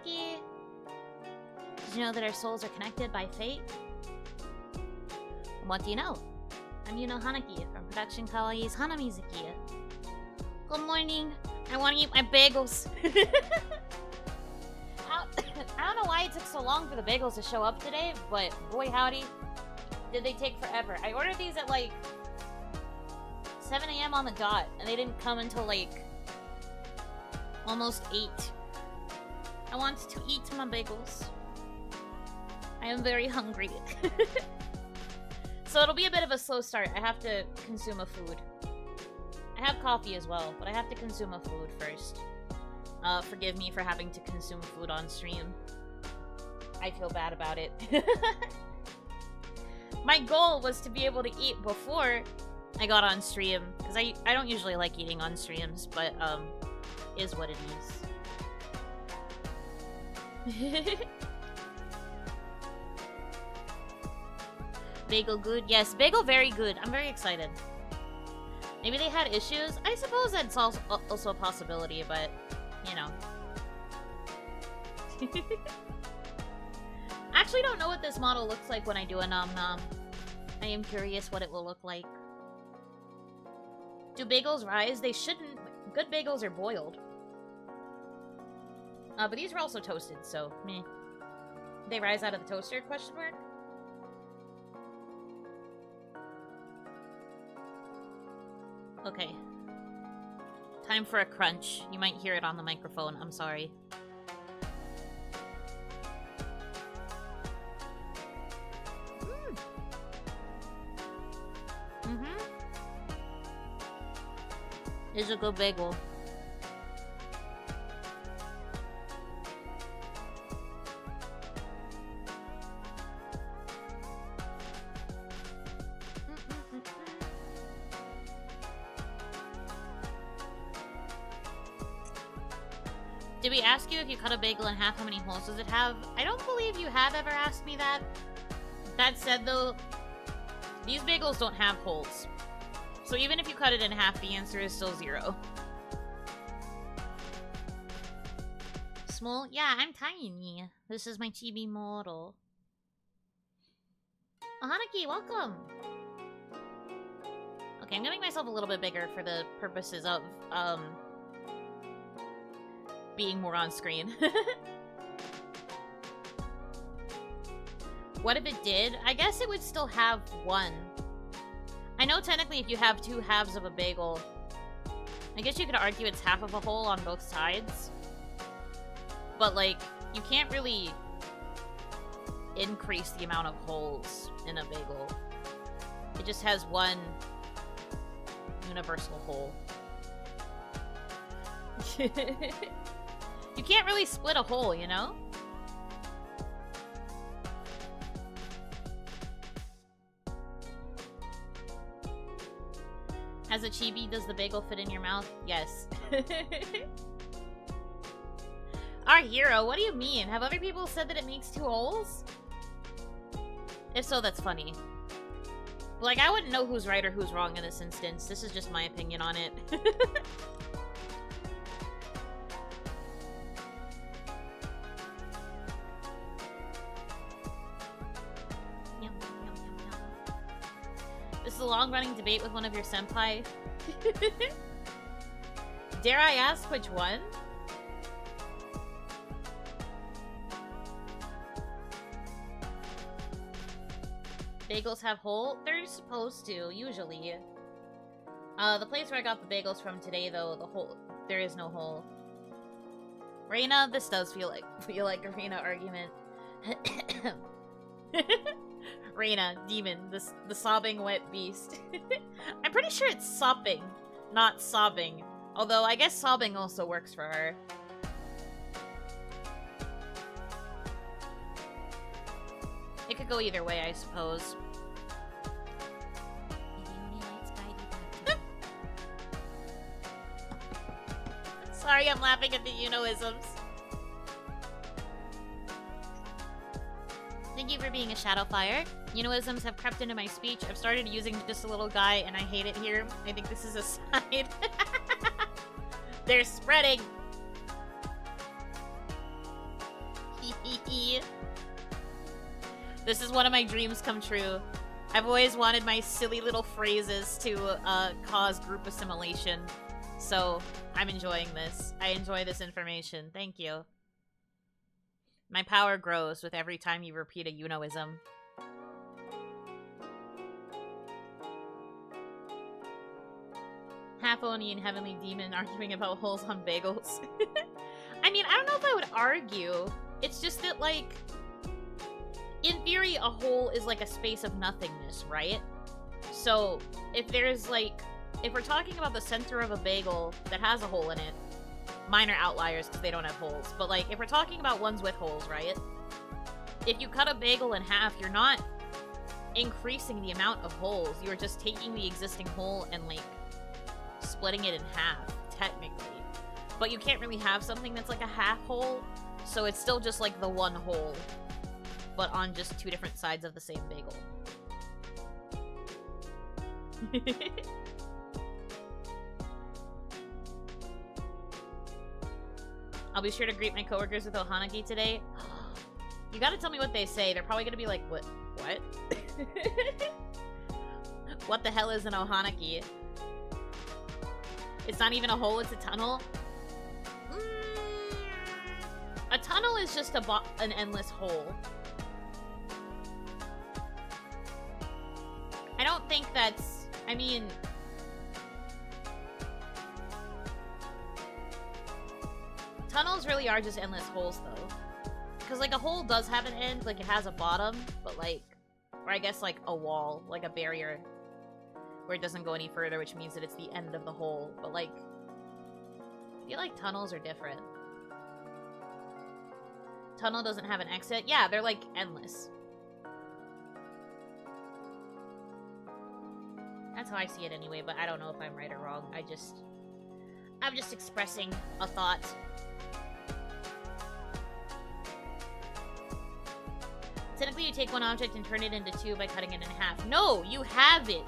Hanaki. Did you know that our souls are connected by fate? What do you know? I'm Yuno Hanaki from production Kawaii's Hanamizuki. Good morning. I want to eat my bagels. I don't know why it took so long for the bagels to show up today, but boy howdy, did they take forever. I ordered these at like 7 a.m. on the dot, and they didn't come until like almost 8. I want to eat my bagels. I am very hungry. So it'll be a bit of a slow start. I have to consume a food. I have coffee as well, but I have to consume a food first. Forgive me for having to consume food on stream. I feel bad about it. My goal was to be able to eat before I got on stream, because I don't usually like eating on streams, but is what it is. Bagel good? Yes, bagel very good. I'm very excited. Maybe they had issues? I suppose that's also a possibility, but, you know. I actually don't know what this model looks like when I do a nom nom. I am curious what it will look like. Do bagels rise? They shouldn't. Good bagels are boiled. But these were also toasted, so meh. They rise out of the toaster? Question mark. Okay. Time for a crunch. You might hear it on the microphone. I'm sorry. It's a good bagel. Did we ask you if you cut a bagel in half, how many holes does it have? I don't believe you have ever asked me that. That said, though, these bagels don't have holes. So even if you cut it in half, the answer is still 0. Small? Yeah, I'm tiny. This is my chibi model. Oh, Hanaki, welcome! Okay, I'm gonna make myself a little bit bigger for the purposes of, being more on screen. What if it did? I guess it would still have one. I know technically if you have 2 halves of a bagel, I guess you could argue it's half of a hole on both sides. But, like, you can't really increase the amount of holes in a bagel. It just has one universal hole. You can't really split a hole, you know? As a chibi, does the bagel fit in your mouth? Yes. Our hero? What do you mean? Have other people said that it makes 2 holes? If so, that's funny. Like, I wouldn't know who's right or who's wrong in this instance. This is just my opinion on it. This is a long-running debate with one of your senpai. Dare I ask which one? Bagels have hole? They're supposed to, usually. The place where I got the bagels from today, though, the hole, there is no hole. Reina, this does feel like a Reina argument. Reina, demon, the sobbing wet beast. I'm pretty sure it's sopping, not sobbing. Although, I guess sobbing also works for her. It could go either way, I suppose. Sorry, I'm laughing at the Yunoisms. Thank you for being a Shadowfire. Yunoisms have crept into my speech. I've started using just a little guy, and I hate it here. I think this is a sign. They're spreading. Hanaki! This is one of my dreams come true. I've always wanted my silly little phrases to cause group assimilation. So, I'm enjoying this. I enjoy this information. Thank you. My power grows with every time you repeat a Yunoism. Half Oni and Heavenly Demon arguing about holes on bagels. I mean, I don't know if I would argue. It's just that, like, in theory, a hole is like a space of nothingness, right? So, if there's, like, if we're talking about the center of a bagel that has a hole in it, mine are outliers because they don't have holes. But, like, if we're talking about ones with holes, right? If you cut a bagel in half, you're not increasing the amount of holes. You're just taking the existing hole and, like, splitting it in half, technically. But you can't really have something that's like a half hole, so it's still just like the one hole, but on just two different sides of the same bagel. I'll be sure to greet my coworkers with Ohanaki today. You gotta tell me what they say. They're probably gonna be like, what? What the hell is an Ohanaki? It's not even a hole, it's a tunnel? A tunnel is just an endless hole. I don't think that's... I mean... Tunnels really are just endless holes, though. Because, like, a hole does have an end, like, it has a bottom, but, like... Or I guess, like, a wall, like a barrier, where it doesn't go any further, which means that it's the end of the hole. But, like, I feel like tunnels are different. Tunnel doesn't have an exit. Yeah, they're, like, endless. That's how I see it anyway, but I don't know if I'm right or wrong. I'm just expressing a thought. Technically, you take one object and turn it into two by cutting it in half. No, you have it.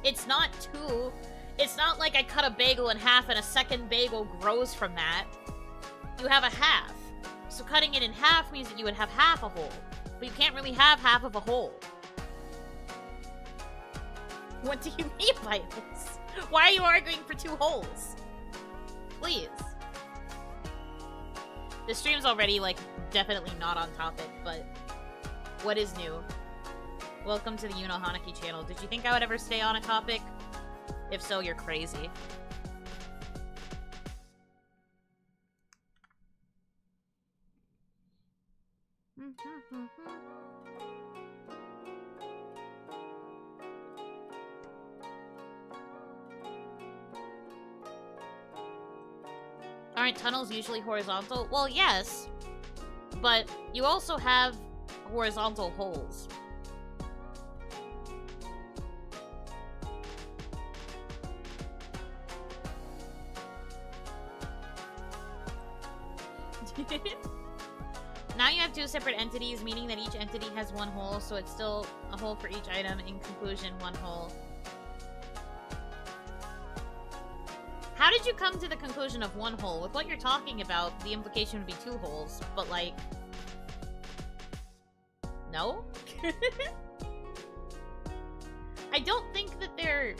It's not two. It's not like I cut a bagel in half and a second bagel grows from that. You have a half. So cutting it in half means that you would have half a hole. But you can't really have half of a hole. What do you mean by this? Why are you arguing for two holes? Please. The stream's already, like, definitely not on topic, but what is new? Welcome to the Yuno Hanaki channel. Did you think I would ever stay on a topic? If so, you're crazy. Aren't tunnels usually horizontal? Well, yes. But you also have horizontal holes. Now you have two separate entities, meaning that each entity has one hole, so it's still a hole for each item. In conclusion, one hole. How did you come to the conclusion of one hole? With what you're talking about, the implication would be two holes, but like... No? I don't think that they're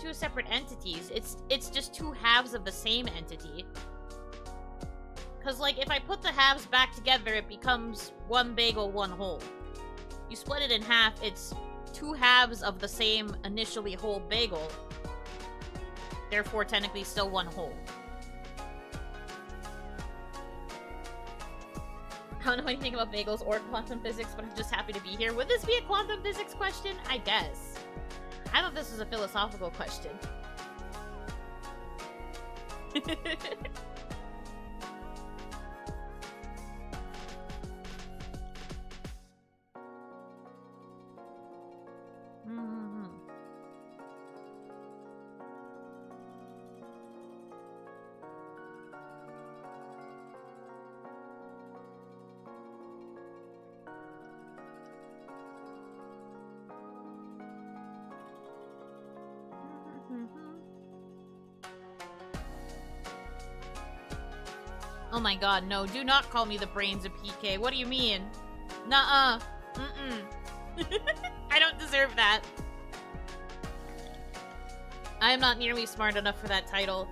two separate entities. It's just two halves of the same entity. Because, like, if I put the halves back together, it becomes one bagel, one hole. You split it in half, it's two halves of the same initially whole bagel. Therefore, technically still one whole. I don't know anything about bagels or quantum physics, but I'm just happy to be here. Would this be a quantum physics question? I guess. I thought this was a philosophical question. Oh my god, no, do not call me the brains of PK. What do you mean? Nuh-uh. Mm-mm. I don't deserve that. I am not nearly smart enough for that title.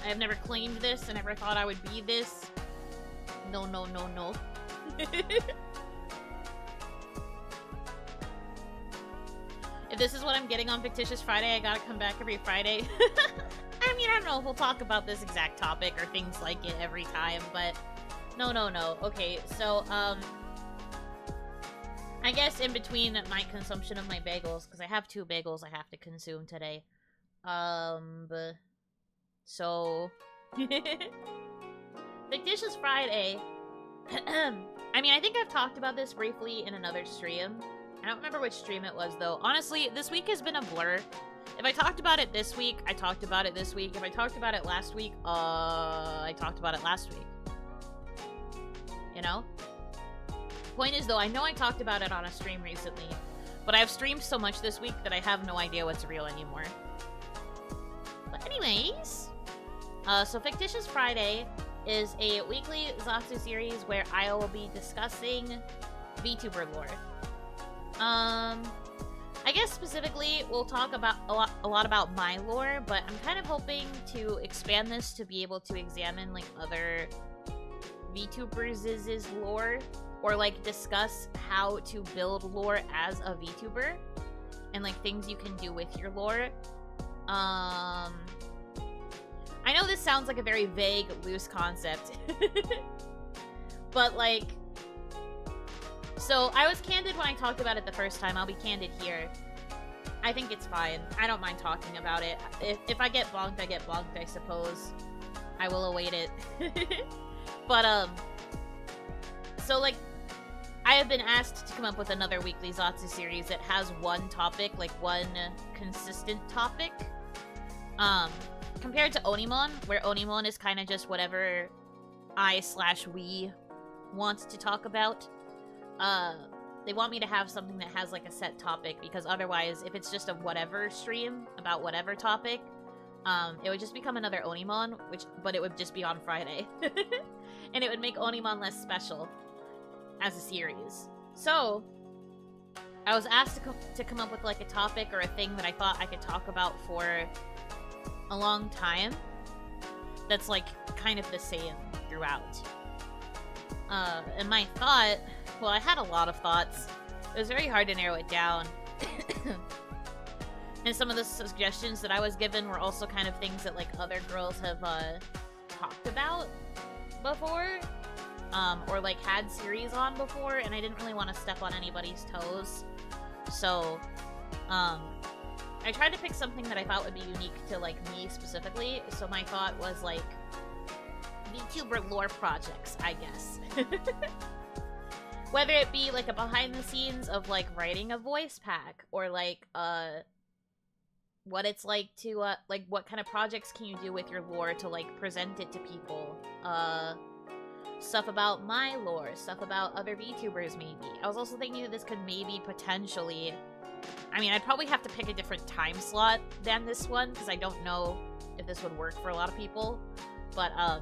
I have never claimed this. I never thought I would be this. No, no, no, no. If this is what I'm getting on Fictitious Friday, I gotta come back every Friday. I mean, I don't know if we'll talk about this exact topic or things like it every time, but no, no, no. Okay, so, I guess in between my consumption of my bagels, because I have 2 bagels I have to consume today. So... Fictitious Friday. I mean, I think I've talked about this briefly in another stream. I don't remember which stream it was, though. Honestly, this week has been a blur. If I talked about it this week, I talked about it this week. If I talked about it last week, I talked about it last week. You know? Point is, though, I know I talked about it on a stream recently, but I've streamed so much this week that I have no idea what's real anymore. But anyways, so Fictitious Friday is a weekly Zatsu series where I will be discussing VTuber lore. I guess specifically we'll talk about a lot about my lore, but I'm kind of hoping to expand this to be able to examine like other VTubers' lore, or like discuss how to build lore as a VTuber and like things you can do with your lore. I know this sounds like a very vague, loose concept, but like, so I was candid when I talked about it the first time. I'll be candid here. I think it's fine. I don't mind talking about it. If I get bonked, I get bonked, I suppose. I will await it. But, so like, I have been asked to come up with another weekly Zatsu series that has one topic, like one consistent topic. Compared to Onimon, where Onimon is kind of just whatever we want to talk about. They want me to have something that has like a set topic, because otherwise, if it's just a whatever stream about whatever topic, it would just become another Onimon, but it would just be on Friday. And it would make Onimon less special as a series. So, I was asked to come up with like a topic or a thing that I thought I could talk about for a long time that's like kind of the same throughout. And my thought, well, I had a lot of thoughts. It was very hard to narrow it down. And some of the suggestions that I was given were also kind of things that like other girls have talked about before, or like had series on before, and I didn't really want to step on anybody's toes. So, I tried to pick something that I thought would be unique to, like, me specifically, so my thought was, like, VTuber lore projects, I guess. Whether it be, like, a behind-the-scenes of, like, writing a voice pack, or, like, what it's like to, like, what kind of projects can you do with your lore to, like, present it to people, stuff about my lore, stuff about other VTubers, maybe. I was also thinking that this could maybe potentially... I mean, I'd probably have to pick a different time slot than this one, because I don't know if this would work for a lot of people. But, I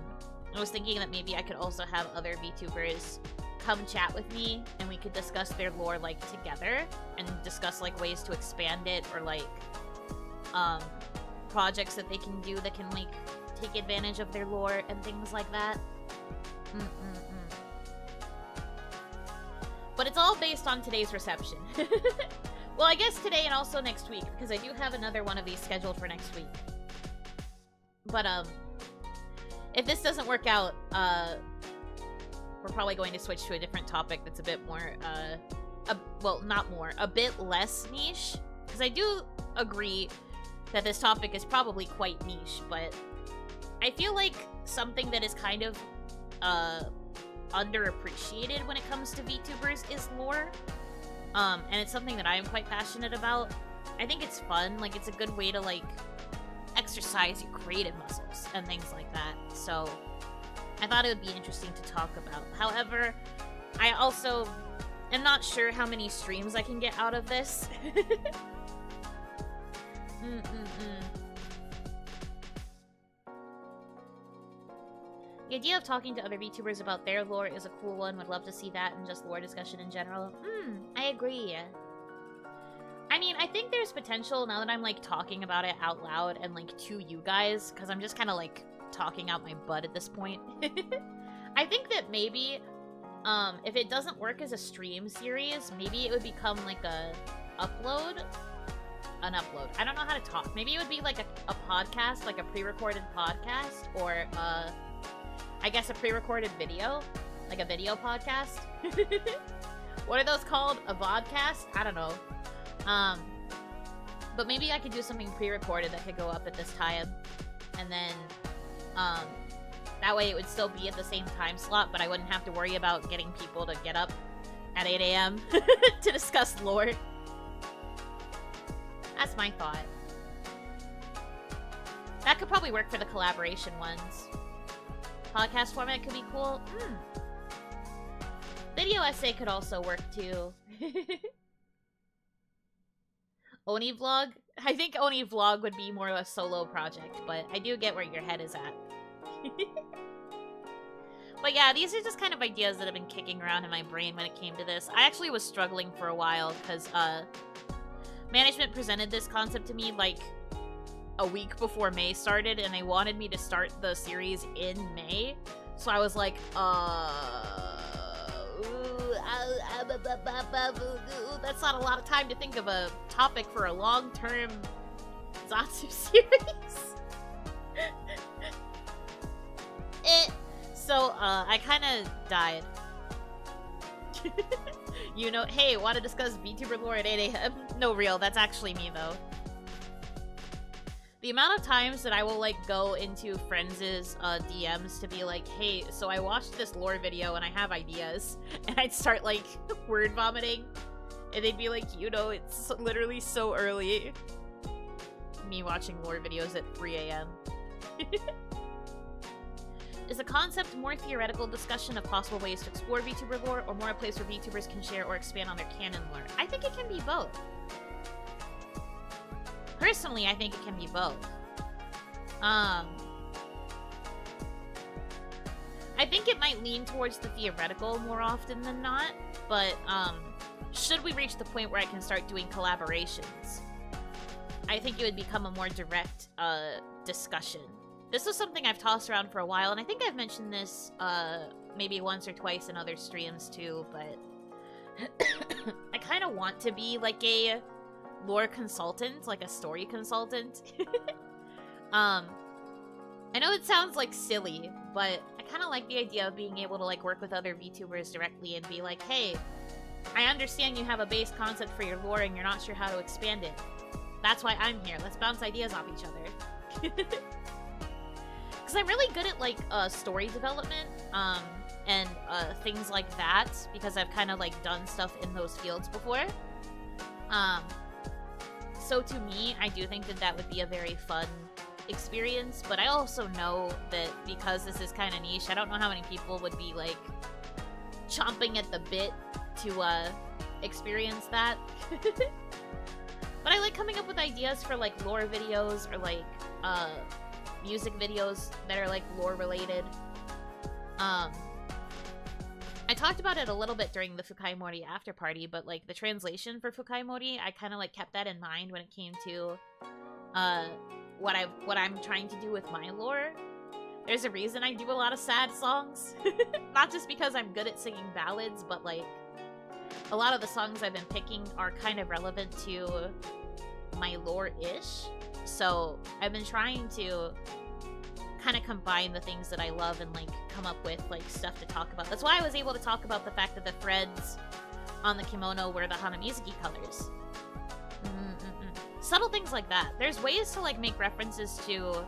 was thinking that maybe I could also have other VTubers come chat with me, and we could discuss their lore, like, together, and discuss, like, ways to expand it, or, like, projects that they can do that can, like, take advantage of their lore, and things like that. But it's all based on today's reception. Well, I guess today and also next week, because I do have another one of these scheduled for next week. But, if this doesn't work out, we're probably going to switch to a different topic that's a bit more, well, not more, a bit less niche. Because I do agree that this topic is probably quite niche, but I feel like something that is kind of, underappreciated when it comes to VTubers is lore. And it's something that I am quite passionate about. I think it's fun, like, it's a good way to, like, exercise your creative muscles and things like that. So, I thought it would be interesting to talk about. However, I also am not sure how many streams I can get out of this. The idea of talking to other VTubers about their lore is a cool one. Would love to see that and just lore discussion in general. I agree. I mean, I think there's potential now that I'm, like, talking about it out loud and, like, to you guys, because I'm just kind of, like, talking out my butt at this point. I think that maybe, if it doesn't work as a stream series, maybe it would become, like, an upload. I don't know how to talk. Maybe it would be, like, a podcast, like a pre-recorded podcast, or, I guess a pre-recorded video, like a video podcast. What are those called? A vodcast? I don't know. But maybe I could do something pre-recorded that could go up at this time, and then, that way it would still be at the same time slot, but I wouldn't have to worry about getting people to get up at 8 a.m. to discuss lore. That's my thought. That could probably work for the collaboration ones. Podcast format could be cool. Video essay could also work too. Oni vlog? I think Oni vlog would be more of a solo project, but I do get where your head is at. But yeah, these are just kind of ideas that have been kicking around in my brain when it came to this. I actually was struggling for a while because management presented this concept to me like a week before May started, and they wanted me to start the series in May. So I was like, that's not a lot of time to think of a topic for a long-term Zatsu series. So, I kind of died. You know, hey, want to discuss VTuber lore at 8 a.m.? No, real, that's actually me, though. The amount of times that I will, like, go into friends' DMs to be like, hey, so I watched this lore video and I have ideas, and I'd start, like, word vomiting, and they'd be like, you know, it's literally so early. Me watching lore videos at 3 a.m. Is the concept more theoretical discussion of possible ways to explore VTuber lore, or more a place where VTubers can share or expand on their canon lore? I think it can be both. Personally, I think it can be both. I think it might lean towards the theoretical more often than not, but should we reach the point where I can start doing collaborations, I think it would become a more direct discussion. This was something I've tossed around for a while, and I think I've mentioned this maybe once or twice in other streams too, but I kind of want to be like a lore consultant, like a story consultant. I know it sounds like silly, but I kind of like the idea of being able to like work with other VTubers directly and be like, hey, I understand you have a base concept for your lore and you're not sure how to expand it. That's why I'm here. Let's bounce ideas off each other. Because I'm really good at, like, story development, and things like that, because I've kind of, like, done stuff in those fields before. So to me, I do think that that would be a very fun experience, but I also know that because this is kind of niche, I don't know how many people would be, like, chomping at the bit to, experience that. But I like coming up with ideas for, like, lore videos, or, like, music videos that are like lore related. I talked about it a little bit during the Fukai Mori after party, but like the translation for Fukai Mori, I kind of like kept that in mind when it came to what I'm trying to do with my lore. There's a reason I do a lot of sad songs. Not just because I'm good at singing ballads, but like a lot of the songs I've been picking are kind of relevant to my lore-ish. So I've been trying to kind of combine the things that I love and like come up with like stuff to talk about. That's why I was able to talk about the fact that the threads on the kimono were the Hanamizuki colors. Subtle things like that. There's ways to like make references to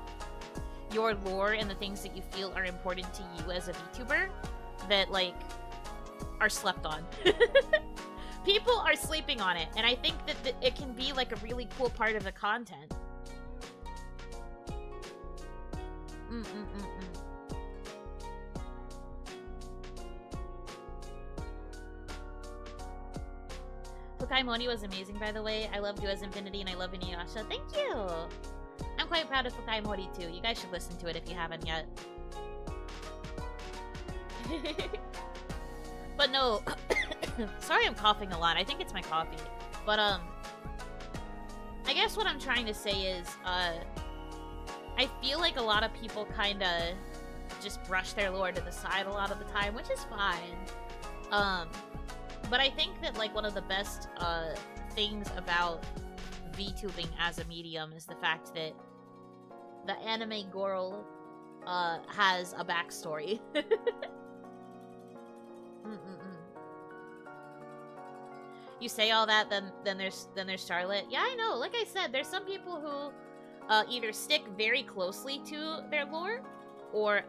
your lore and the things that you feel are important to you as a VTuber that like are slept on. People are sleeping on it, and I think that it can be like a really cool part of the content. Fukai Mori was amazing, by the way. I love Dua's Infinity and I love Inuyasha. Thank you! I'm quite proud of Fukai Mori too. You guys should listen to it if you haven't yet. But no, sorry I'm coughing a lot. I think it's my coffee. But, I guess what I'm trying to say is, I feel like a lot of people kinda just brush their lore to the side a lot of the time, which is fine. But I think that, like, one of the best, things about VTubing as a medium is the fact that the anime girl, has a backstory. You say all that, then there's Charlotte. Yeah, I know. Like I said, there's some people who either stick very closely to their lore, or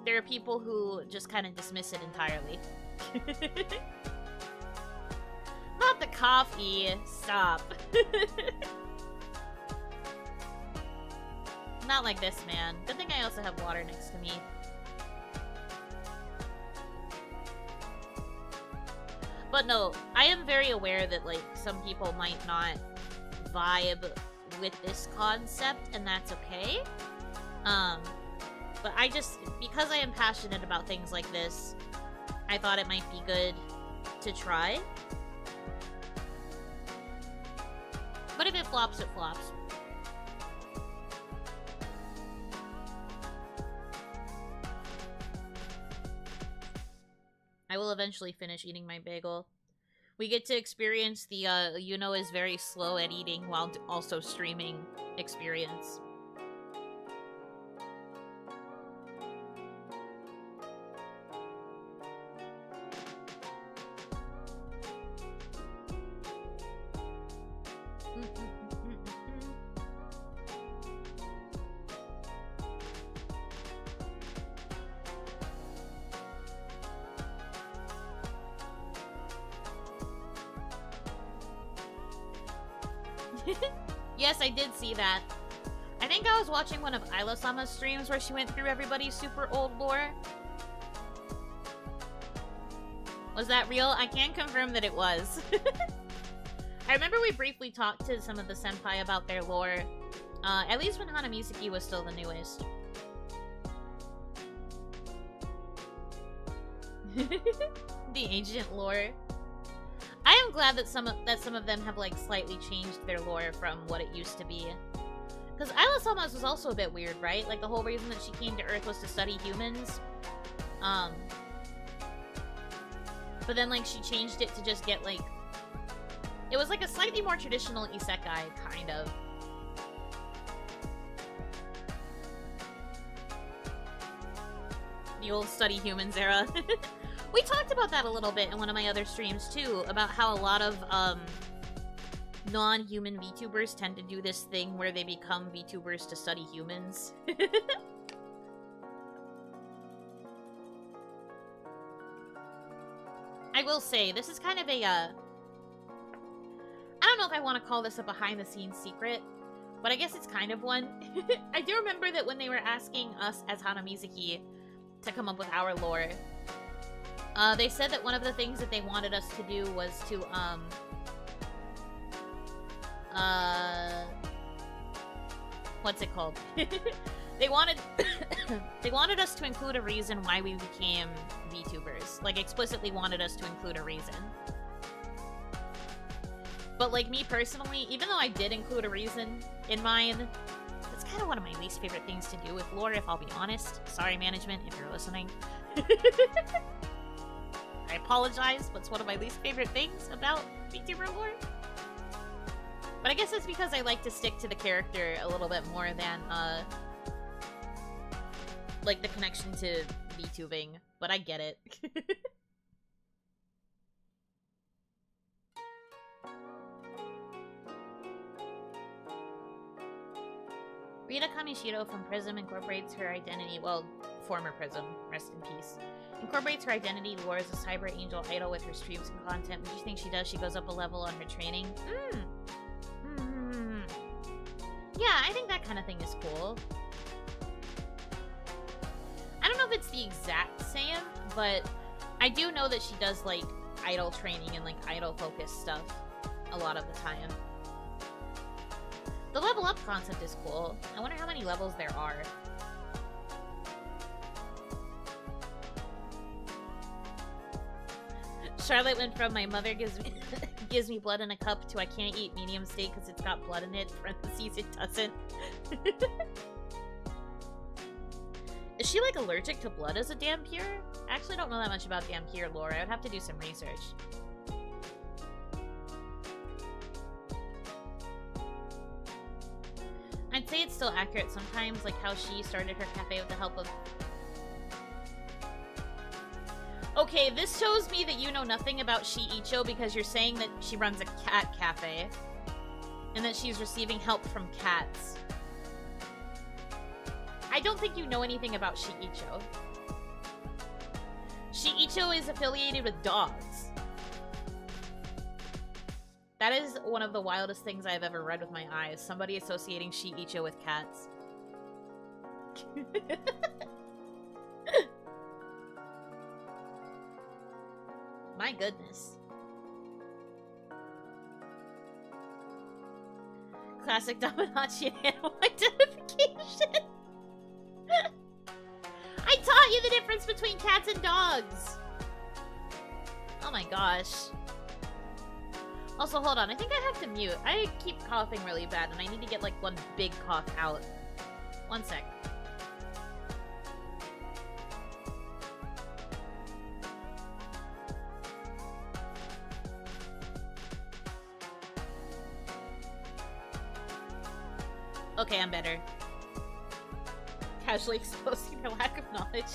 there are people who just kind of dismiss it entirely. Not the coffee. Stop. Not like this, man. Good thing I also have water next to me. But no, I am very aware that, like, some people might not vibe with this concept, and that's okay. But I just, because I am passionate about things like this, I thought it might be good to try. But if it flops, it flops. I will eventually finish eating my bagel. We get to experience the, Yuno is very slow at eating while also streaming experience. Yes, I did see that. I think I was watching one of Isla-sama's streams where she went through everybody's super old lore. Was that real? I can confirm that it was. I remember we briefly talked to some of the senpai about their lore, at least when Hanamizuki was still the newest. The ancient lore. I am glad that some of them have, like, slightly changed their lore from what it used to be. Because Isla-sama's was also a bit weird, right? Like, the whole reason that she came to Earth was to study humans. But then, like, she changed it to just get, like... It was, like, a slightly more traditional isekai, kind of. The old study humans era. We talked about that a little bit in one of my other streams, too, about how a lot of, non-human VTubers tend to do this thing where they become VTubers to study humans. I will say, this is kind of a, I don't know if I want to call this a behind-the-scenes secret, but I guess it's kind of one. I do remember that when they were asking us as Hanamizuki to come up with our lore, they said that one of the things that they wanted us to do was to, what's it called? They wanted us to include a reason why we became VTubers. Like, explicitly wanted us to include a reason. But, like, me personally, even though I did include a reason in mine, it's kind of one of my least favorite things to do with lore, if I'll be honest. Sorry, management, if you're listening. I apologize, but it's one of my least favorite things about VTuber lore. But I guess it's because I like to stick to the character a little bit more than, like, the connection to VTubing. But I get it. Rita Kamishiro from Prism incorporates her identity, well, former Prism, rest in peace, incorporates her identity lore as a cyber angel idol with her streams and content. What do you think she does? She goes up a level on her training? Yeah, I think that kind of thing is cool. I don't know if it's the exact same, but I do know that she does, like, idol training and, like, idol-focused stuff a lot of the time. The level up concept is cool. I wonder how many levels there are. Charlotte went from my mother gives me gives me blood in a cup to I can't eat medium steak because it's got blood in it. Parentheses, it doesn't. Is she like allergic to blood as a Dhampir? I actually don't know that much about Dhampir lore. I would have to do some research. I'd say it's still accurate sometimes, like how she started her cafe with the help of... Okay, this shows me that you know nothing about Shiicho because you're saying that she runs a cat cafe and that she's receiving help from cats. I don't think you know anything about Shiicho. Shiicho is affiliated with dogs. That is one of the wildest things I've ever read with my eyes. Somebody associating Shiicho with cats. My goodness. Classic Dominachi animal identification. I taught you the difference between cats and dogs. Oh my gosh. Also, hold on. I think I have to mute. I keep coughing really bad, and I need to get, like, one big cough out. One sec. Okay, I'm better. Casually exposing their lack of knowledge.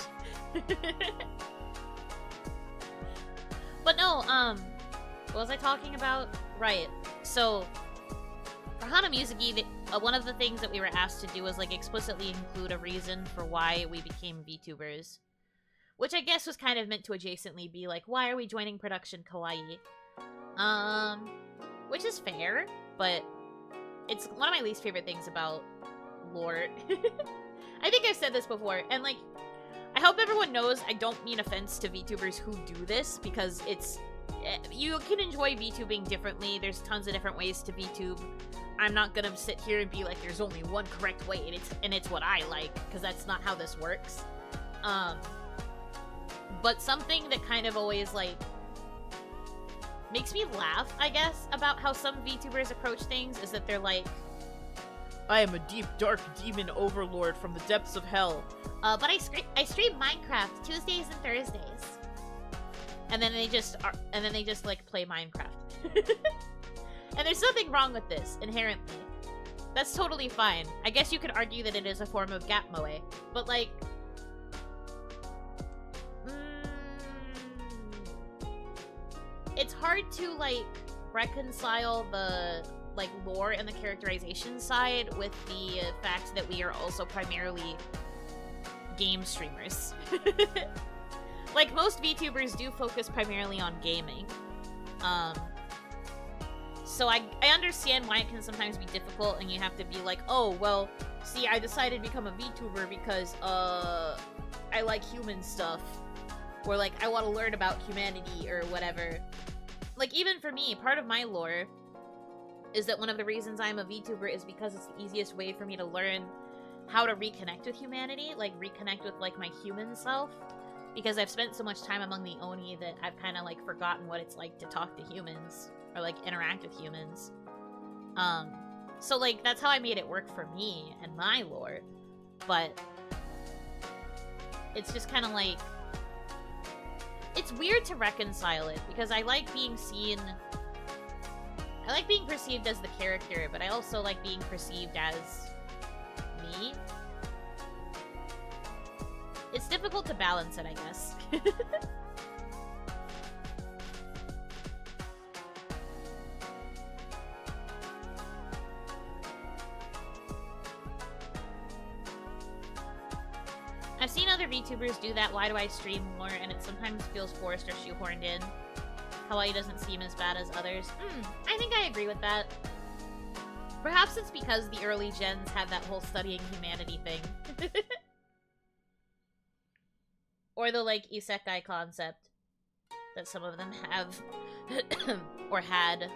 But no, what was I talking about? Right. So, for Hanamizuki, one of the things that we were asked to do was, like, explicitly include a reason for why we became VTubers. Which I guess was kind of meant to adjacently be, like, why are we joining production kawaii? Which is fair, but it's one of my least favorite things about lore. I think I've said this before, and, like, I hope everyone knows I don't mean offense to VTubers who do this, because it's... You can enjoy VTubing differently. There's tons of different ways to VTube. I'm not gonna sit here and be like, there's only one correct way, and it's what I like, because that's not how this works. But something that kind of always, like, makes me laugh, I guess, about how some VTubers approach things is that they're like, I am a deep, dark demon overlord from the depths of hell. But I stream Minecraft Tuesdays and Thursdays. And then they just like play Minecraft. And there's nothing wrong with this inherently. That's totally fine. I guess you could argue that it is a form of gap moe, but like, it's hard to like reconcile the like lore and the characterization side with the fact that we are also primarily game streamers. Like, most VTubers do focus primarily on gaming. So I understand why it can sometimes be difficult and you have to be like, oh, well, see, I decided to become a VTuber because, I like human stuff. Or, like, I want to learn about humanity or whatever. Like, even for me, part of my lore is that one of the reasons I'm a VTuber is because it's the easiest way for me to learn how to reconnect with humanity. Like, reconnect with, like, my human self. Because I've spent so much time among the Oni that I've kind of, like, forgotten what it's like to talk to humans. Or, like, interact with humans. So, like, that's how I made it work for me and my lore. But it's just kind of, like... It's weird to reconcile it, because I like being seen... I like being perceived as the character, but I also like being perceived as... me. It's difficult to balance it, I guess. I've seen other VTubers do that why do I stream more, and it sometimes feels forced or shoehorned in. Kawaii doesn't seem as bad as others. I think I agree with that. Perhaps it's because the early gens had that whole studying humanity thing. Or the, like, isekai concept that some of them have, or had.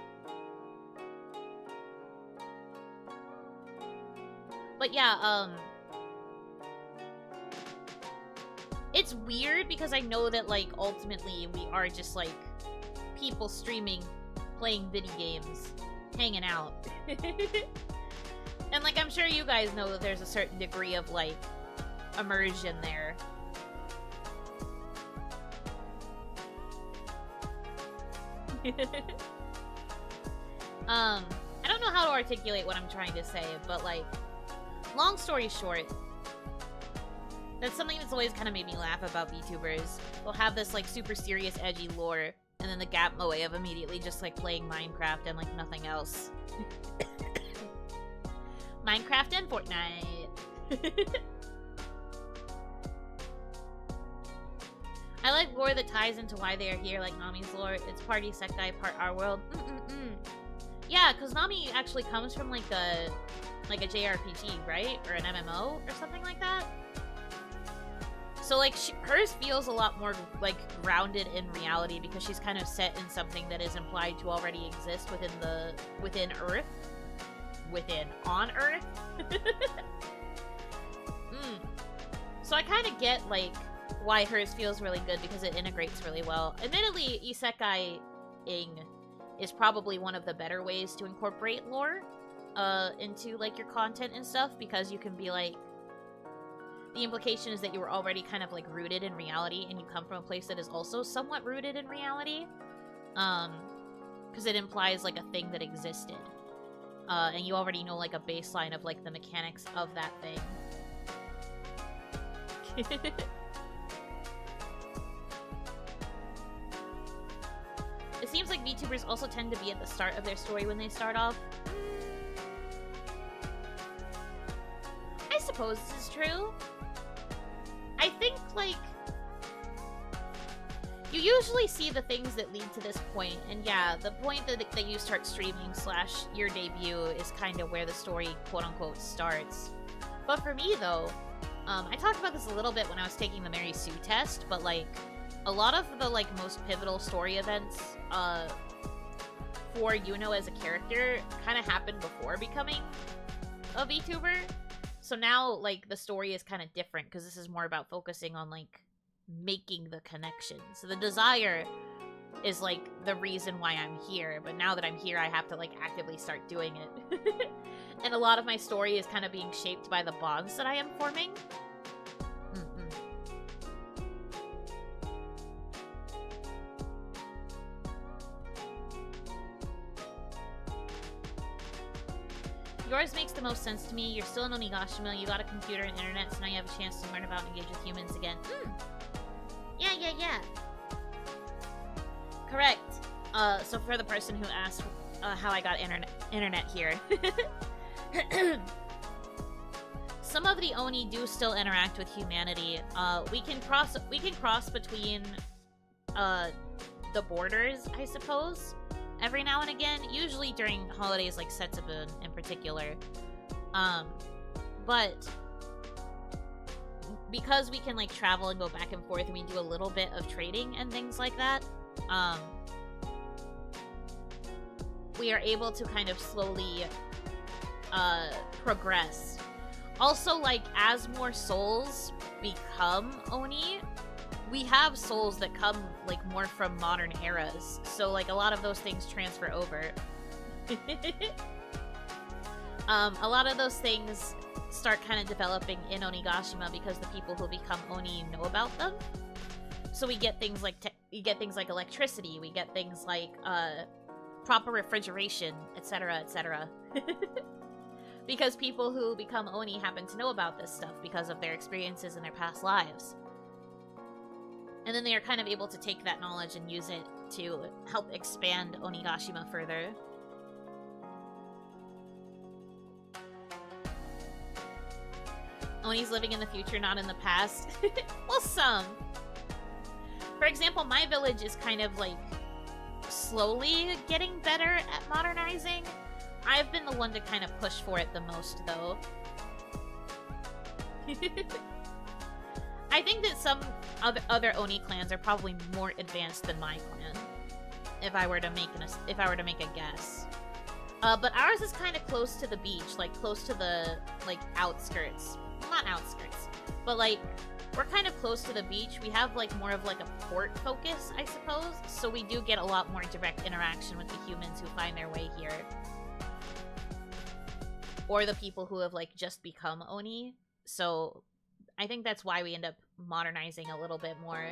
But yeah, it's weird because I know that, like, ultimately we are just, like, people streaming, playing video games, hanging out. And, like, I'm sure you guys know that there's a certain degree of, like, immersion there. I don't know how to articulate what I'm trying to say, but, like, long story short, that's something that's always kind of made me laugh about VTubers. They'll have this, like, super serious, edgy lore, and then the gap way of immediately just, like, playing Minecraft and, like, nothing else. Minecraft and Fortnite. I like lore that ties into why they are here, like Nami's lore. It's party sectai, part our world. Yeah, because Nami actually comes from, like a JRPG, right? Or an MMO or something like that. So, like, hers feels a lot more, like, grounded in reality because she's kind of set in something that is implied to already exist within Earth. On Earth. So I kind of get, like, why hers feels really good because it integrates really well. Admittedly, isekai-ing is probably one of the better ways to incorporate lore into, like, your content and stuff, because you can be, like, the implication is that you were already kind of, like, rooted in reality, and you come from a place that is also somewhat rooted in reality. Because it implies, like, a thing that existed. And you already know, like, a baseline of, like, the mechanics of that thing. It seems like VTubers also tend to be at the start of their story when they start off. I suppose this is true. I think, like, you usually see the things that lead to this point, and yeah, the point that you start streaming / your debut is kind of where the story, quote-unquote, starts. But for me, though, I talked about this a little bit when I was taking the Mary Sue test, but, like, a lot of the, like, most pivotal story events, for Yuno as a character kind of happened before becoming a VTuber. So now, like, the story is kind of different, because this is more about focusing on, like, making the connection. So the desire is, like, the reason why I'm here, but now that I'm here, I have to, like, actively start doing it. And a lot of my story is kind of being shaped by the bonds that I am forming. Yours makes the most sense to me. You're still in Onigashima, you got a computer and internet, so now you have a chance to learn about and engage with humans again. Yeah. Correct. So for the person who asked how I got internet here. Some of the Oni do still interact with humanity. We can cross between the borders, I suppose, every now and again, usually during holidays like Setsubun in particular. But because we can, like, travel and go back and forth, and we do a little bit of trading and things like that, we are able to kind of slowly progress. Also, like, as more souls become Oni, we have souls that come, like, more from modern eras. So, like, a lot of those things transfer over. A lot of those things start kind of developing in Onigashima because the people who become Oni know about them. So we get things like electricity, we get things like proper refrigeration, etc., etc. Because people who become Oni happen to know about this stuff because of their experiences in their past lives. And then they are kind of able to take that knowledge and use it to help expand Onigashima further. Oni's living in the future, not in the past. Well, some. For example, my village is kind of, like, slowly getting better at modernizing. I've been the one to kind of push for it the most, though. I think that some other Oni clans are probably more advanced than my clan, if I were to make a guess. But ours is kind of close to the beach, like close to the, like, outskirts. Not outskirts, but, like, we're kind of close to the beach. We have like more of like a port focus, I suppose. So we do get a lot more direct interaction with the humans who find their way here. Or the people who have like just become Oni. So I think that's why we end up modernizing a little bit more.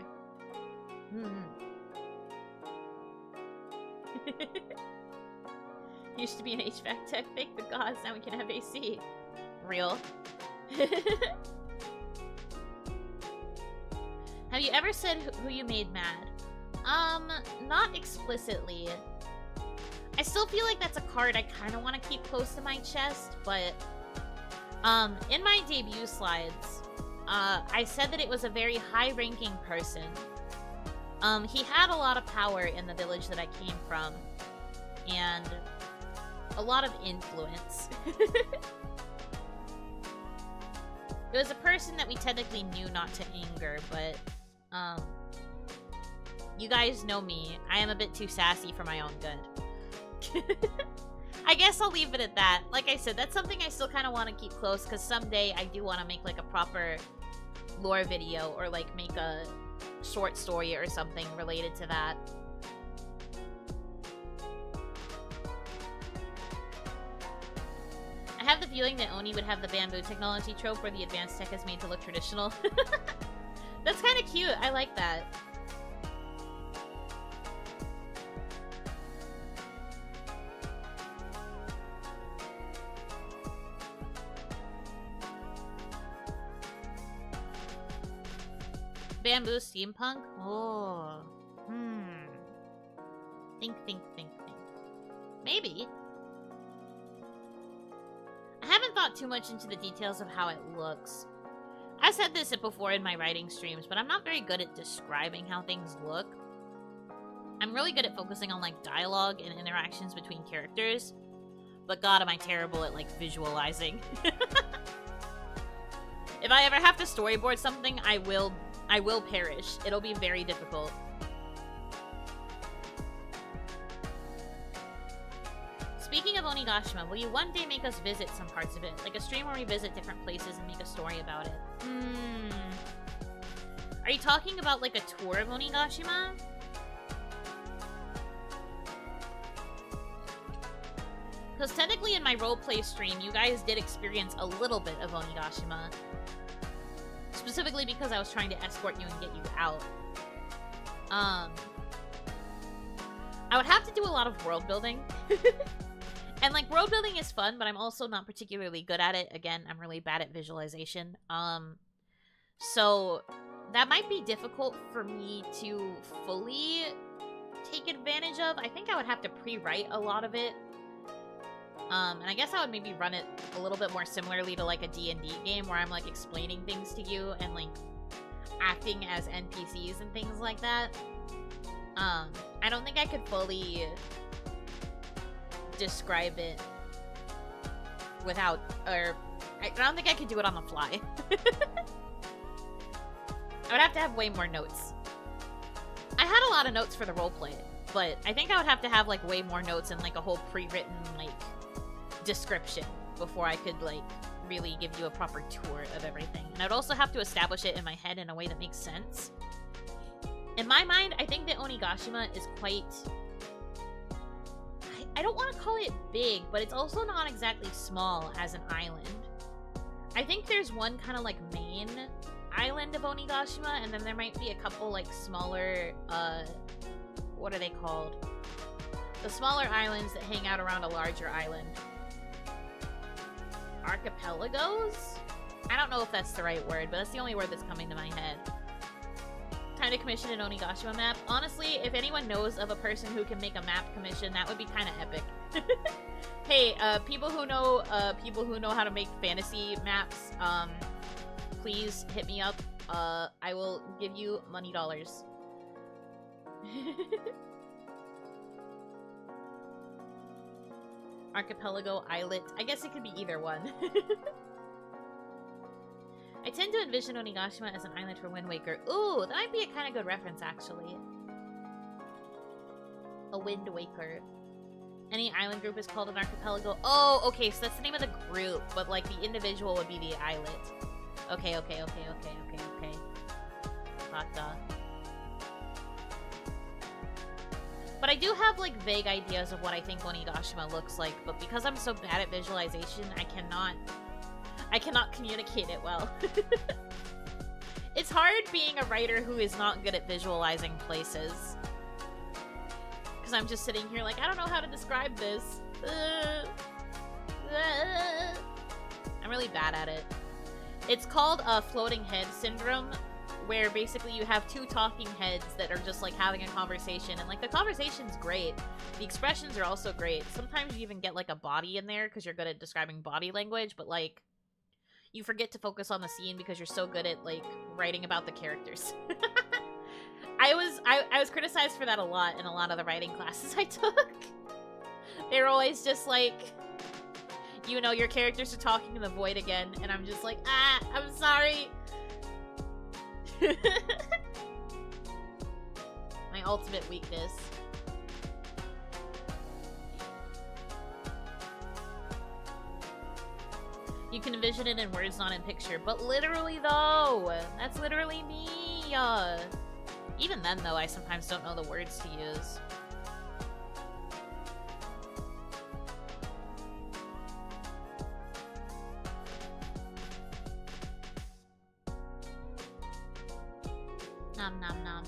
Used to be an HVAC tech, thank the gods, now we can have AC. Real. Have you ever said who you made mad? Not explicitly. I still feel like that's a card I kind of want to keep close to my chest, but in my debut slides, I said that it was a very high-ranking person. He had a lot of power in the village that I came from, and a lot of influence. It was a person that we technically knew not to anger, but you guys know me. I am a bit too sassy for my own good. I guess I'll leave it at that. Like I said, that's something I still kind of want to keep close, because someday I do want to make like a proper lore video, or like make a short story or something related to that. I have the feeling that Oni would have the bamboo technology trope where the advanced tech is made to look traditional. That's kind of cute. I like that. Bamboo steampunk? Oh. Think. Maybe. I haven't thought too much into the details of how it looks. I said this before in my writing streams, but I'm not very good at describing how things look. I'm really good at focusing on like dialogue and interactions between characters, but god am I terrible at like visualizing. If I ever have to storyboard something, I will perish. It'll be very difficult. Speaking of Onigashima, will you one day make us visit some parts of it? Like a stream where we visit different places and make a story about it? Are you talking about like a tour of Onigashima? Because technically in my roleplay stream, you guys did experience a little bit of Onigashima. Specifically because I was trying to escort you and get you out. I would have to do a lot of world building. And like world building is fun, but I'm also not particularly good at it. Again, I'm really bad at visualization. So that might be difficult for me to fully take advantage of. I think I would have to pre-write a lot of it. And I guess I would maybe run it a little bit more similarly to like a D&D game where I'm like explaining things to you and like acting as NPCs and things like that. I don't think I could fully describe it without, or I don't think I could do it on the fly. I would have to have way more notes. I had a lot of notes for the roleplay, but I think I would have to have like way more notes and like a whole pre-written like description before I could like really give you a proper tour of everything. And I'd also have to establish it in my head in a way that makes sense. In my mind, I think that Onigashima is quite... I don't want to call it big, but it's also not exactly small as an island. I think there's one kind of like main island of Onigashima, and then there might be a couple like smaller, what are they called? The smaller islands that hang out around a larger island. Archipelagos? I don't know if that's the right word, but that's the only word that's coming to my head. Time to commission an Onigashima map. Honestly, if anyone knows of a person who can make a map commission, that would be kind of epic. Hey, people who know how to make fantasy maps, please hit me up. I will give you money dollars. Archipelago, islet. I guess it could be either one. I tend to envision Onigashima as an island for Wind Waker. Ooh, that might be a kind of good reference, actually. A Wind Waker. Any island group is called an archipelago. Oh, okay, so that's the name of the group, but like the individual would be the islet. Okay. Kata. But I do have, like, vague ideas of what I think Onigashima looks like, but because I'm so bad at visualization, I cannot communicate it well. It's hard being a writer who is not good at visualizing places. Because I'm just sitting here like, I don't know how to describe this. I'm really bad at it. It's called floating head syndrome, where basically you have two talking heads that are just like having a conversation, and like the conversation's great. The expressions are also great. Sometimes you even get like a body in there because you're good at describing body language, but like you forget to focus on the scene because you're so good at like writing about the characters. I was criticized for that a lot in a lot of the writing classes I took. They were always just like, you know, your characters are talking in the void again, and I'm just like, I'm sorry. My ultimate weakness. You can envision it in words, not in picture. But literally, though, that's literally me. Even then, though, I sometimes don't know the words to use. Nom nom nom.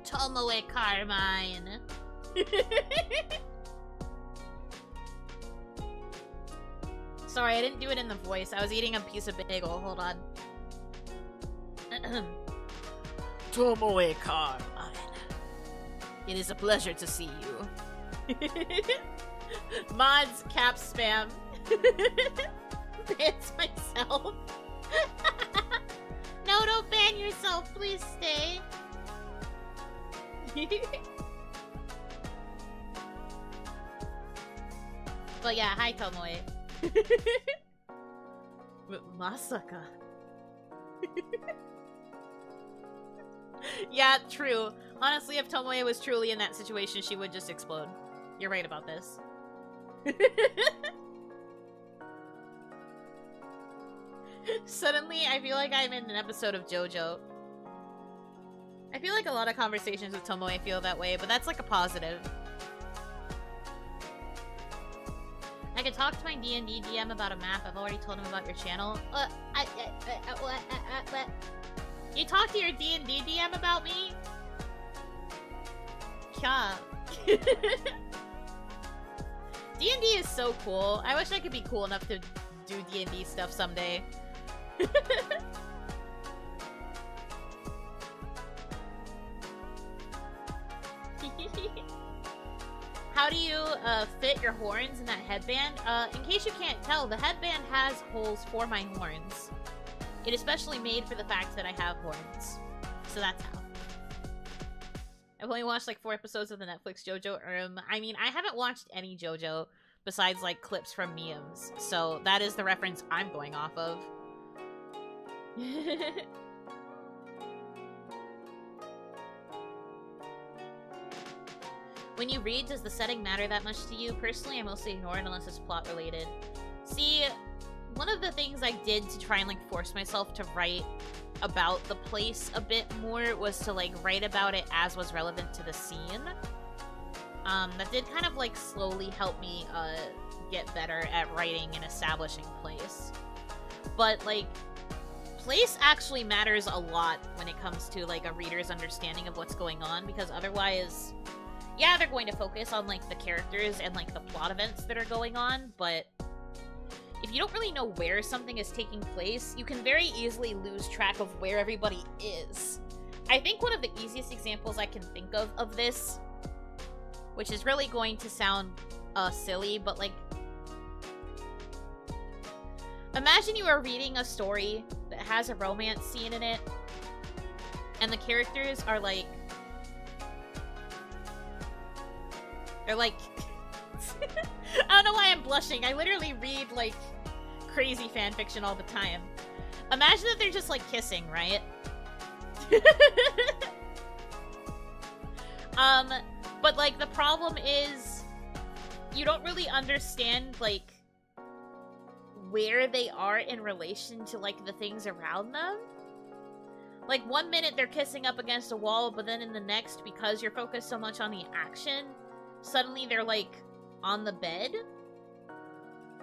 Tomoe Carmine. Sorry, I didn't do it in the voice. I was eating a piece of bagel. Hold on. Tomoe Carmine. It is a pleasure to see you. Mods cap spam. It's myself. No, don't ban yourself. Please stay. But yeah, hi Tomoe. Masaka. Yeah, true. Honestly, if Tomoe was truly in that situation, she would just explode. You're right about this. Suddenly, I feel like I'm in an episode of JoJo. I feel like a lot of conversations with Tomoe feel that way, but that's like a positive. I could talk to my D&D DM about a map. I've already told him about your channel. What? You talk to your D&D DM about me? Yeah. D&D is so cool. I wish I could be cool enough to do D&D stuff someday. How do you fit your horns in that headband? In case you can't tell, the headband has holes for my horns. It is specially made for the fact that I have horns. So that's how. I've only watched like 4 episodes of the Netflix JoJo. I mean, I haven't watched any JoJo besides like clips from memes. So that is the reference I'm going off of. When you read, does the setting matter that much to you? Personally, I mostly ignore it unless it's plot related. See, one of the things I did to try and like force myself to write about the place a bit more was to like write about it as was relevant to the scene. That did kind of like slowly help me get better at writing and establishing place. But like, place actually matters a lot when it comes to like a reader's understanding of what's going on, because otherwise, yeah, they're going to focus on like the characters and like the plot events that are going on, but if you don't really know where something is taking place, you can very easily lose track of where everybody is. I think one of the easiest examples I can think of this, which is really going to sound silly, but like, imagine you are reading a story that has a romance scene in it, and the characters are like, they're like, I don't know why I'm blushing. I literally read like crazy fanfiction all the time. Imagine that they're just like kissing, right? But like the problem is you don't really understand like where they are in relation to, like, the things around them. Like, one minute they're kissing up against a wall, but then in the next, because you're focused so much on the action, suddenly they're, like, on the bed.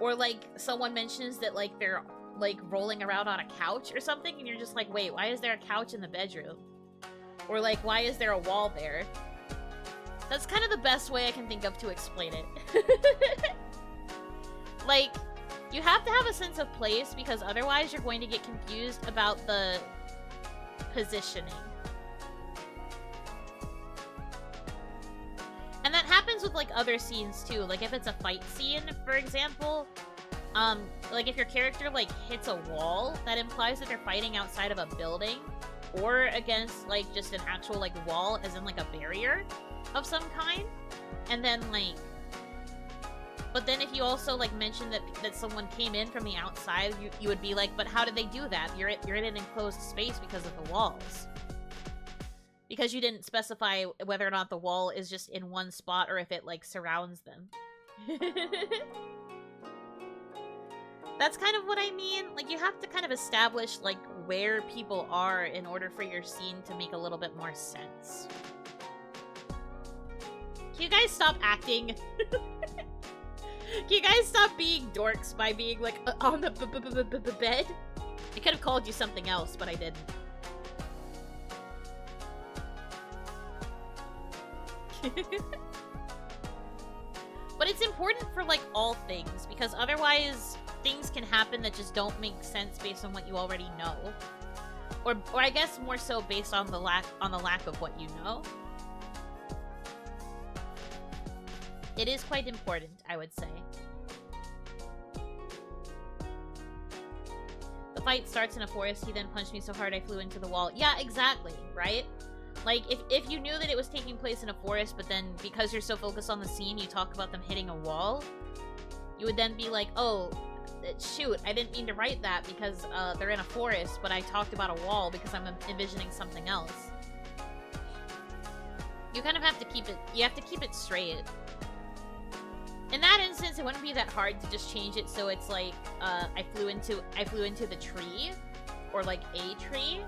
Or, like, someone mentions that, like, they're, like, rolling around on a couch or something, and you're just like, wait, why is there a couch in the bedroom? Or, like, why is there a wall there? That's kind of the best way I can think of to explain it. Like, you have to have a sense of place, because otherwise you're going to get confused about the positioning. And that happens with, like, other scenes, too. Like, if it's a fight scene, for example, like, if your character, like, hits a wall, that implies that they're fighting outside of a building, or against, like, just an actual, like, wall, as in, like, a barrier of some kind. And then, like... But then if you also, like, mention that someone came in from the outside, you would be like, but how did they do that? You're in an enclosed space because of the walls. Because you didn't specify whether or not the wall is just in one spot or if it, like, surrounds them. That's kind of what I mean. Like, you have to kind of establish, like, where people are in order for your scene to make a little bit more sense. Can you guys stop acting? Can you guys stop being dorks by being, like, on the bed? I could have called you something else, but I didn't. But it's important for, like, all things, because otherwise things can happen that just don't make sense based on what you already know. Or I guess more so based on the lack of what you know. It is quite important, I would say. The fight starts in a forest, he then punched me so hard I flew into the wall. Yeah, exactly, right? Like, if you knew that it was taking place in a forest, but then because you're so focused on the scene, you talk about them hitting a wall, you would then be like, oh, shoot, I didn't mean to write that because they're in a forest, but I talked about a wall because I'm envisioning something else. You kind of have to keep it straight. In that instance, it wouldn't be that hard to just change it so it's like, I flew into the tree, or like a tree,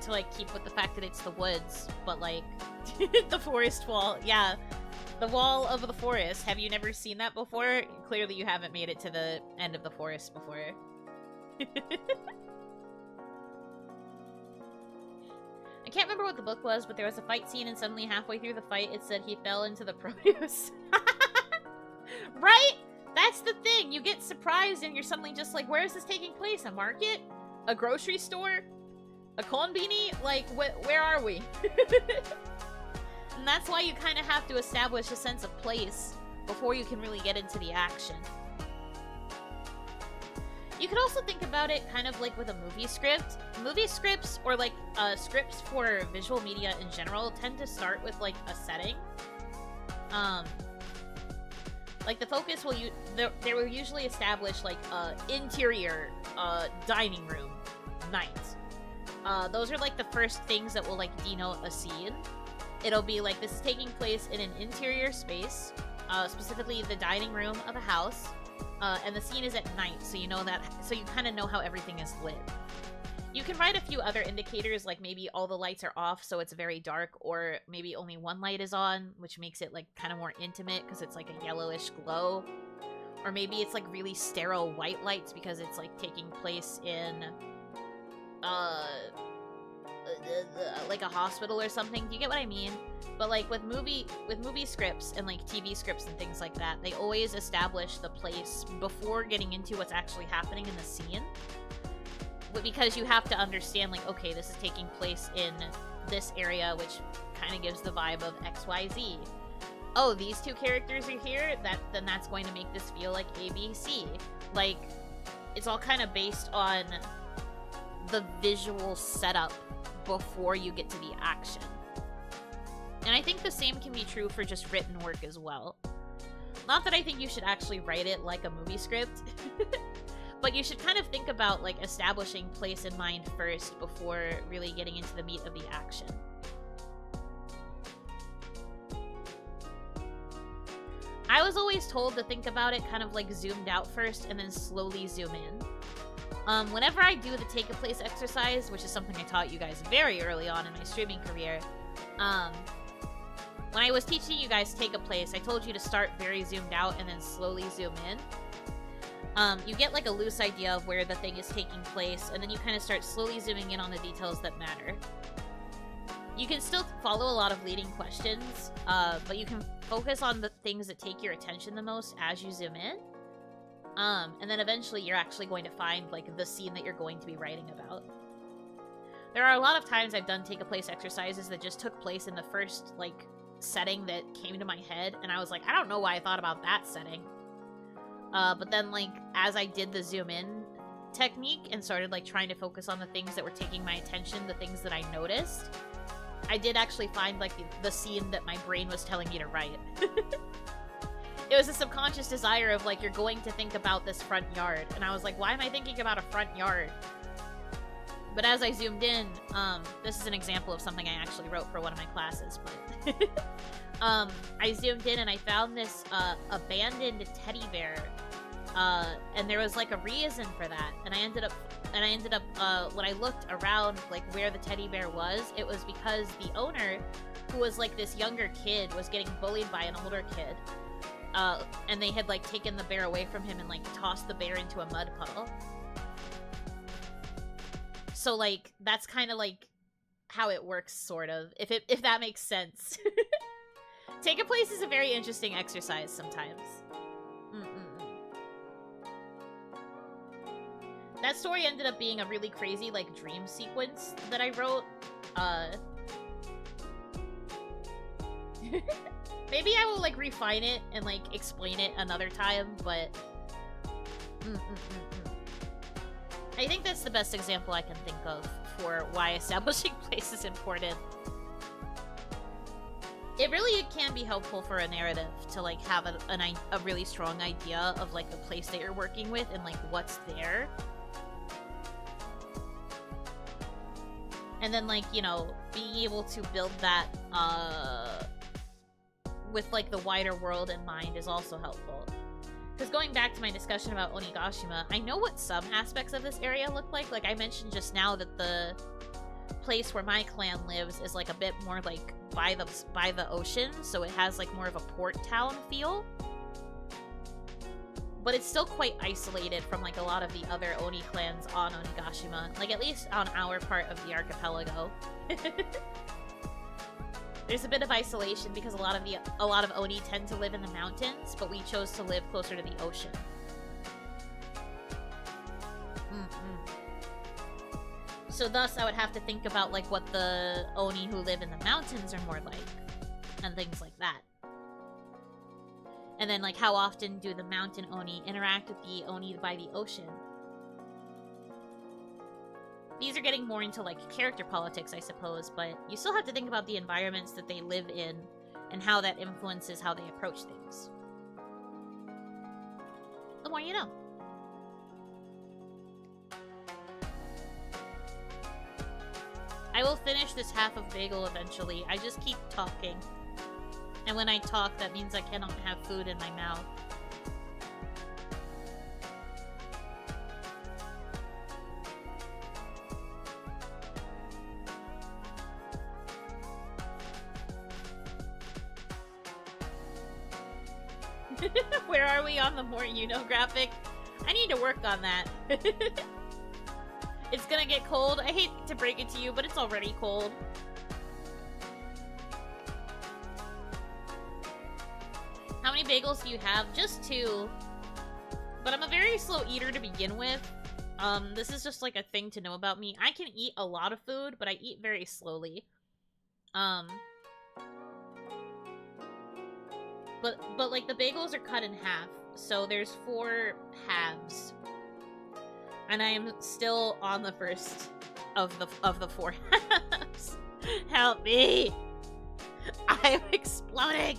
to like keep with the fact that it's the woods, but like, the forest wall, yeah. The wall of the forest, have you never seen that before? Clearly you haven't made it to the end of the forest before. I can't remember what the book was, but there was a fight scene and suddenly halfway through the fight it said he fell into the produce. Right? That's the thing. You get surprised and you're suddenly just like, where is this taking place? A market? A grocery store? A konbini? Like, where are we? And that's why you kind of have to establish a sense of place before you can really get into the action. You could also think about it kind of like with a movie script. Movie scripts, or like scripts for visual media in general, tend to start with like a setting. Like the focus they will usually establish like interior dining room night. Those are like the first things that will like denote a scene. It'll be like this is taking place in an interior space, specifically the dining room of a house, and the scene is at night, so you know that, so you kind of know how everything is lit. You can write a few other indicators, like maybe all the lights are off, so it's very dark, or maybe only one light is on, which makes it like kind of more intimate because it's like a yellowish glow. Or maybe it's like really sterile white lights because it's like taking place in like a hospital or something. Do you get what I mean? But like with movie scripts and like TV scripts and things like that, they always establish the place before getting into what's actually happening in the scene. Because you have to understand, like, okay, this is taking place in this area, which kind of gives the vibe of XYZ. Oh, these two characters are here? Then that's going to make this feel like ABC. Like, it's all kind of based on the visual setup before you get to the action. And I think the same can be true for just written work as well. Not that I think you should actually write it like a movie script, but you should kind of think about, like, establishing place in mind first before really getting into the meat of the action. I was always told to think about it kind of like zoomed out first and then slowly zoom in. Whenever I do the take a place exercise, which is something I taught you guys very early on in my streaming career, when I was teaching you guys take a place, I told you to start very zoomed out and then slowly zoom in. You get like a loose idea of where the thing is taking place, and then you kind of start slowly zooming in on the details that matter. You can still follow a lot of leading questions, but you can focus on the things that take your attention the most as you zoom in. And then eventually you're actually going to find like the scene that you're going to be writing about. There are a lot of times I've done take a place exercises that just took place in the first like setting that came to my head, and I was like, I don't know why I thought about that setting. But then like as I did the zoom in technique and started like trying to focus on the things that were taking my attention, the things that I noticed, I did actually find like the scene that my brain was telling me to write. It was a subconscious desire of like, you're going to think about this front yard. And I was like, why am I thinking about a front yard? But as I zoomed in, this is an example of something I actually wrote for one of my classes, but I zoomed in and I found this abandoned teddy bear. And there was like a reason for that. And I ended up when I looked around like where the teddy bear was, it was because the owner, who was like this younger kid, was getting bullied by an older kid. And they had like taken the bear away from him and like tossed the bear into a mud puddle. So like that's kind of like how it works, sort of, if that makes sense. Take a place is a very interesting exercise sometimes. That story ended up being a really crazy like dream sequence that I wrote. Maybe I will like refine it and like explain it another time, but I think that's the best example I can think of for why establishing place is important. It really can be helpful for a narrative to like have a really strong idea of like the place that you're working with and like what's there. And then like, you know, being able to build that with like the wider world in mind is also helpful. Because going back to my discussion about Onigashima, I know what some aspects of this area look like. Like I mentioned just now that the place where my clan lives is like a bit more like by the ocean, so it has like more of a port town feel. But it's still quite isolated from like a lot of the other Oni clans on Onigashima, like at least on our part of the archipelago. There's a bit of isolation because a lot of Oni tend to live in the mountains, but we chose to live closer to the ocean. So thus, I would have to think about like what the Oni who live in the mountains are more like, and things like that. And then like how often do the mountain Oni interact with the Oni by the ocean? These are getting more into like character politics, I suppose, but you still have to think about the environments that they live in and how that influences how they approach things. The more you know. I will finish this half of bagel eventually. I just keep talking. And when I talk, that means I cannot have food in my mouth. Where are we on the more Yuno graphic? I need to work on that. It's gonna get cold. I hate to break it to you, but it's already cold. How many bagels do you have? Just 2. But I'm a very slow eater to begin with. This is just like a thing to know about me. I can eat a lot of food, but I eat very slowly. But like the bagels are cut in half, so there's 4 halves. And I am still on the first of the 4 halves. Help me! I'm exploding!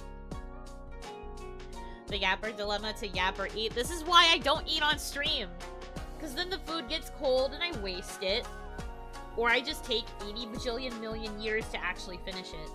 The yapper dilemma to yap or eat. This is why I don't eat on stream. Because then the food gets cold and I waste it. Or I just take 80 bajillion million years to actually finish it.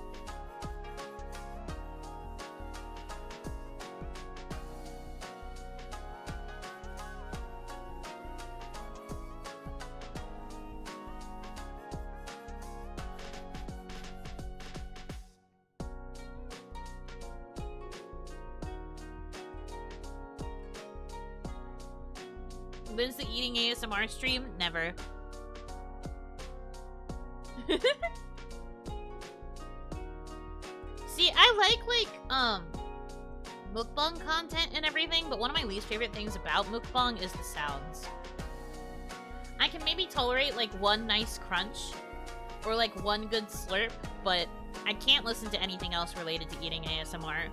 When's the eating ASMR stream? Never. See, I like mukbang content and everything, but one of my least favorite things about mukbang is the sounds. I can maybe tolerate like one nice crunch or like one good slurp, but I can't listen to anything else related to eating ASMR.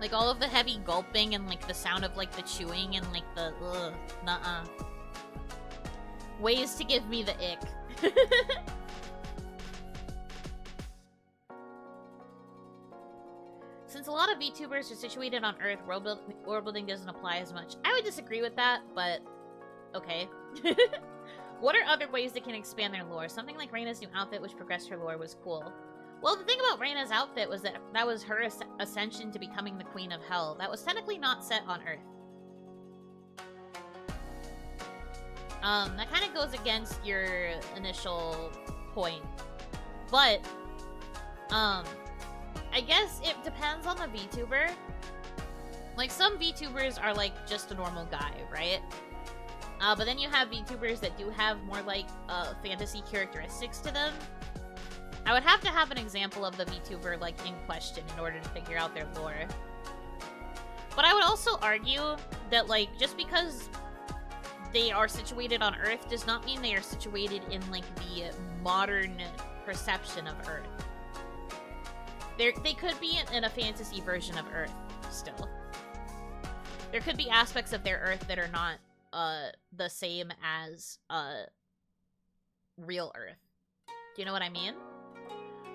Like all of the heavy gulping and like the sound of like the chewing and like the nuh-uh. Ways to give me the ick. Since a lot of VTubers are situated on Earth, world building doesn't apply as much. I would disagree with that, but okay. What are other ways they can expand their lore? Something like Reina's new outfit, which progressed her lore, was cool. Well, the thing about Reina's outfit was that that was her ascension to becoming the Queen of Hell. That was technically not set on Earth. That kind of goes against your initial point. But, I guess it depends on the VTuber. Like, some VTubers are, like, just a normal guy, right? But then you have VTubers that do have more, like, fantasy characteristics to them. I would have to have an example of the VTuber, like, in question in order to figure out their lore. But I would also argue that, like, just because they are situated on Earth does not mean they are situated in, like, the modern perception of Earth. They could be in a fantasy version of Earth, still. There could be aspects of their Earth that are not, the same as, real Earth. Do you know what I mean?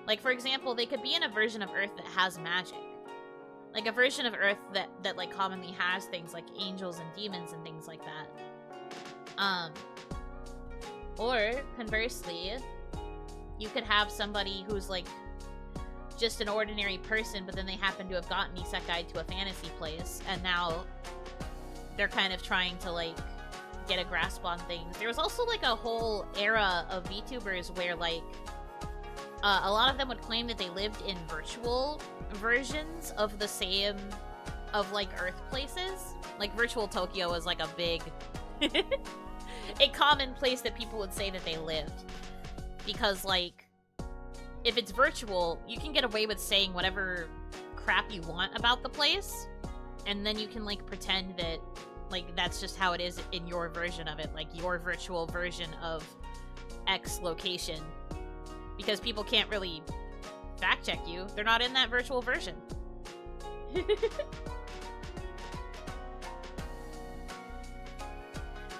Like, for example, they could be in a version of Earth that has magic. Like, a version of Earth that like, commonly has things like angels and demons and things like that. Or, conversely, you could have somebody who's, like, just an ordinary person, but then they happen to have gotten isekai to a fantasy place, and now they're kind of trying to, like, get a grasp on things. There was also, like, a whole era of VTubers where, like, a lot of them would claim that they lived in virtual versions of the same, of, like, Earth places. Like, virtual Tokyo was, like, a big, a common place that people would say that they lived. Because, like, if it's virtual, you can get away with saying whatever crap you want about the place, and then you can, like, pretend that, like, that's just how it is in your version of it, like, your virtual version of X location. Because people can't really fact-check you. They're not in that virtual version.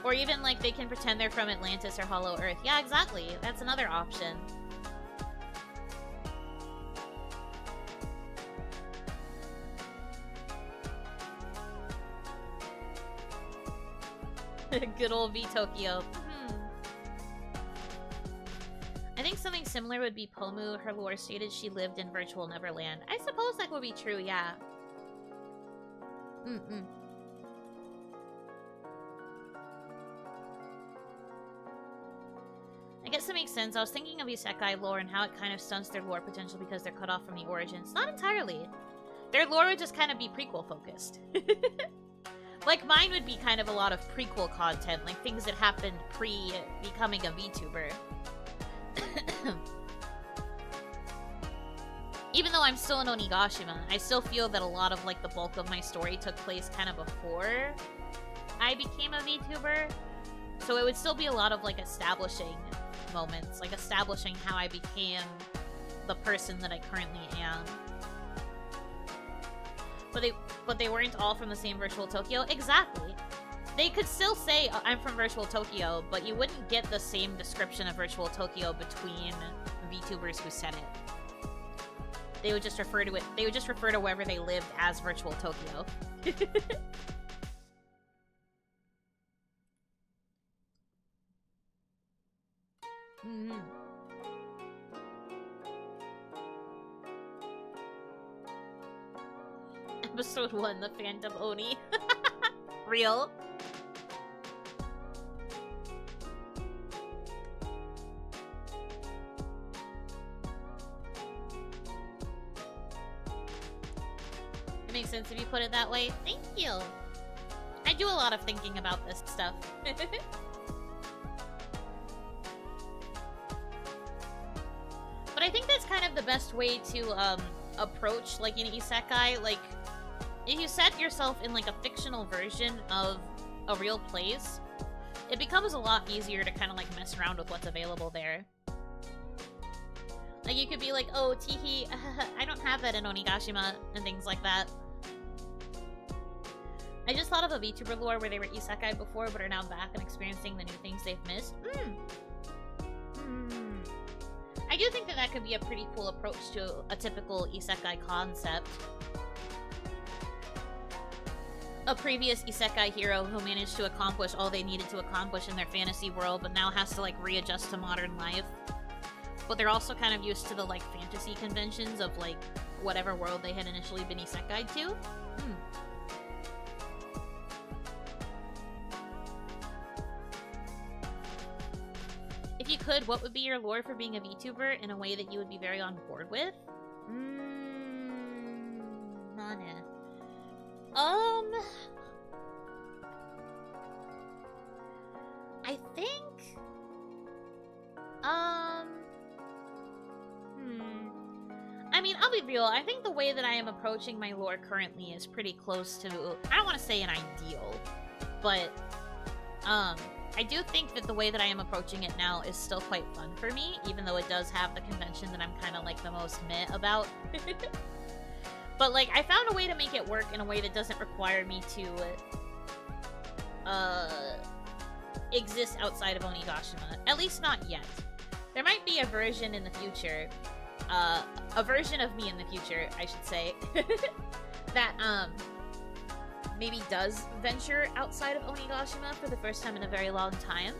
Or even, like, they can pretend they're from Atlantis or Hollow Earth. Yeah, exactly. That's another option. Good old V-Tokyo. I think something similar would be Pomu. Her lore stated she lived in virtual Neverland. I suppose that would be true, yeah. I guess it makes sense. I was thinking of isekai lore and how it kind of stunts their lore potential because they're cut off from the origins. Not entirely. Their lore would just kind of be prequel focused. Like, mine would be kind of a lot of prequel content, like things that happened pre-becoming a VTuber. Even though I'm still in Onigashima, I still feel that a lot of, like, the bulk of my story took place kind of before I became a VTuber. So it would still be a lot of, like, establishing moments, like establishing how I became the person that I currently am. But they weren't all from the same virtual Tokyo? Exactly. They could still say, I'm from virtual Tokyo, but you wouldn't get the same description of virtual Tokyo between VTubers who said it. They would just refer to it, they would just refer to wherever they lived as virtual Tokyo. Episode 1, the Phantom Oni. Real. It makes sense if you put it that way. Thank you. I do a lot of thinking about this stuff. But I think that's kind of the best way to approach like an isekai. Like, if you set yourself in like a fictional version of a real place, it becomes a lot easier to kind of like mess around with what's available there. Like, you could be like, oh, teehee, I don't have that in Onigashima, and things like that. I just thought of a VTuber lore where they were isekai before, but are now back and experiencing the new things they've missed. I do think that that could be a pretty cool approach to a typical isekai concept. A previous isekai hero who managed to accomplish all they needed to accomplish in their fantasy world, but now has to, like, readjust to modern life. But they're also kind of used to the, like, fantasy conventions of, like, whatever world they had initially been isekai'd to. If you could, what would be your lore for being a VTuber in a way that you would be very on board with? Nana. I think... I mean, I'll be real. I think the way that I am approaching my lore currently is pretty close to... I don't want to say an ideal, but... I do think that the way that I am approaching it now is still quite fun for me, even though it does have the convention that I'm kind of like the most meh about. But like, I found a way to make it work in a way that doesn't require me to exist outside of Onigashima. At least not yet. There might be a version in the future, a version of me in the future, I should say, that maybe does venture outside of Onigashima for the first time in a very long time.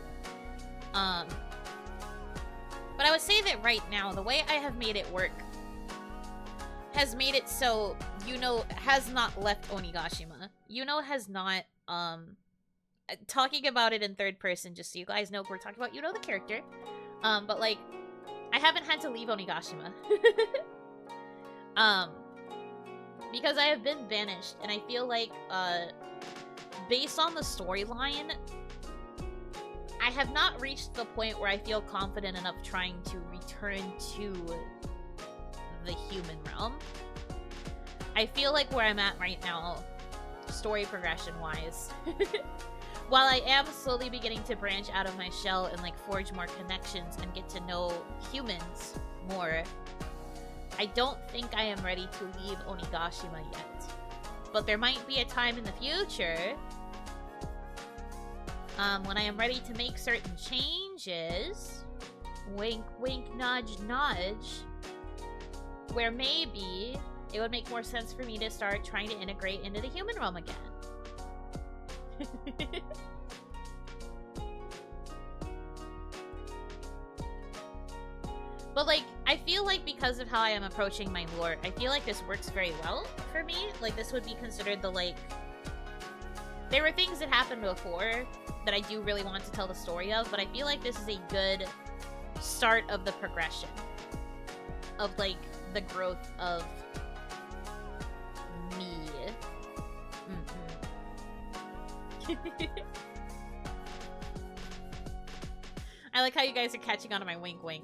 But I would say that right now, the way I have made it work has made it so Yuno has not left Onigashima. Yuno has not, talking about it in third person, just so you guys know, we're talking about Yuno the character. But like, I haven't had to leave Onigashima. Because I have been banished, and I feel like, based on the storyline, I have not reached the point where I feel confident enough trying to return to the human realm. I feel like where I'm at right now, story progression-wise, while I am slowly beginning to branch out of my shell and, like, forge more connections and get to know humans more, I don't think I am ready to leave Onigashima yet. But there might be a time in the future when I am ready to make certain changes, wink wink nudge nudge, where maybe it would make more sense for me to start trying to integrate into the human realm again. But, like, I feel like because of how I am approaching my lore, I feel like this works very well for me. Like, this would be considered the, like... There were things that happened before that I do really want to tell the story of, but I feel like this is a good start of the progression. Of, like, the growth of me. I like how you guys are catching on to my wink wink.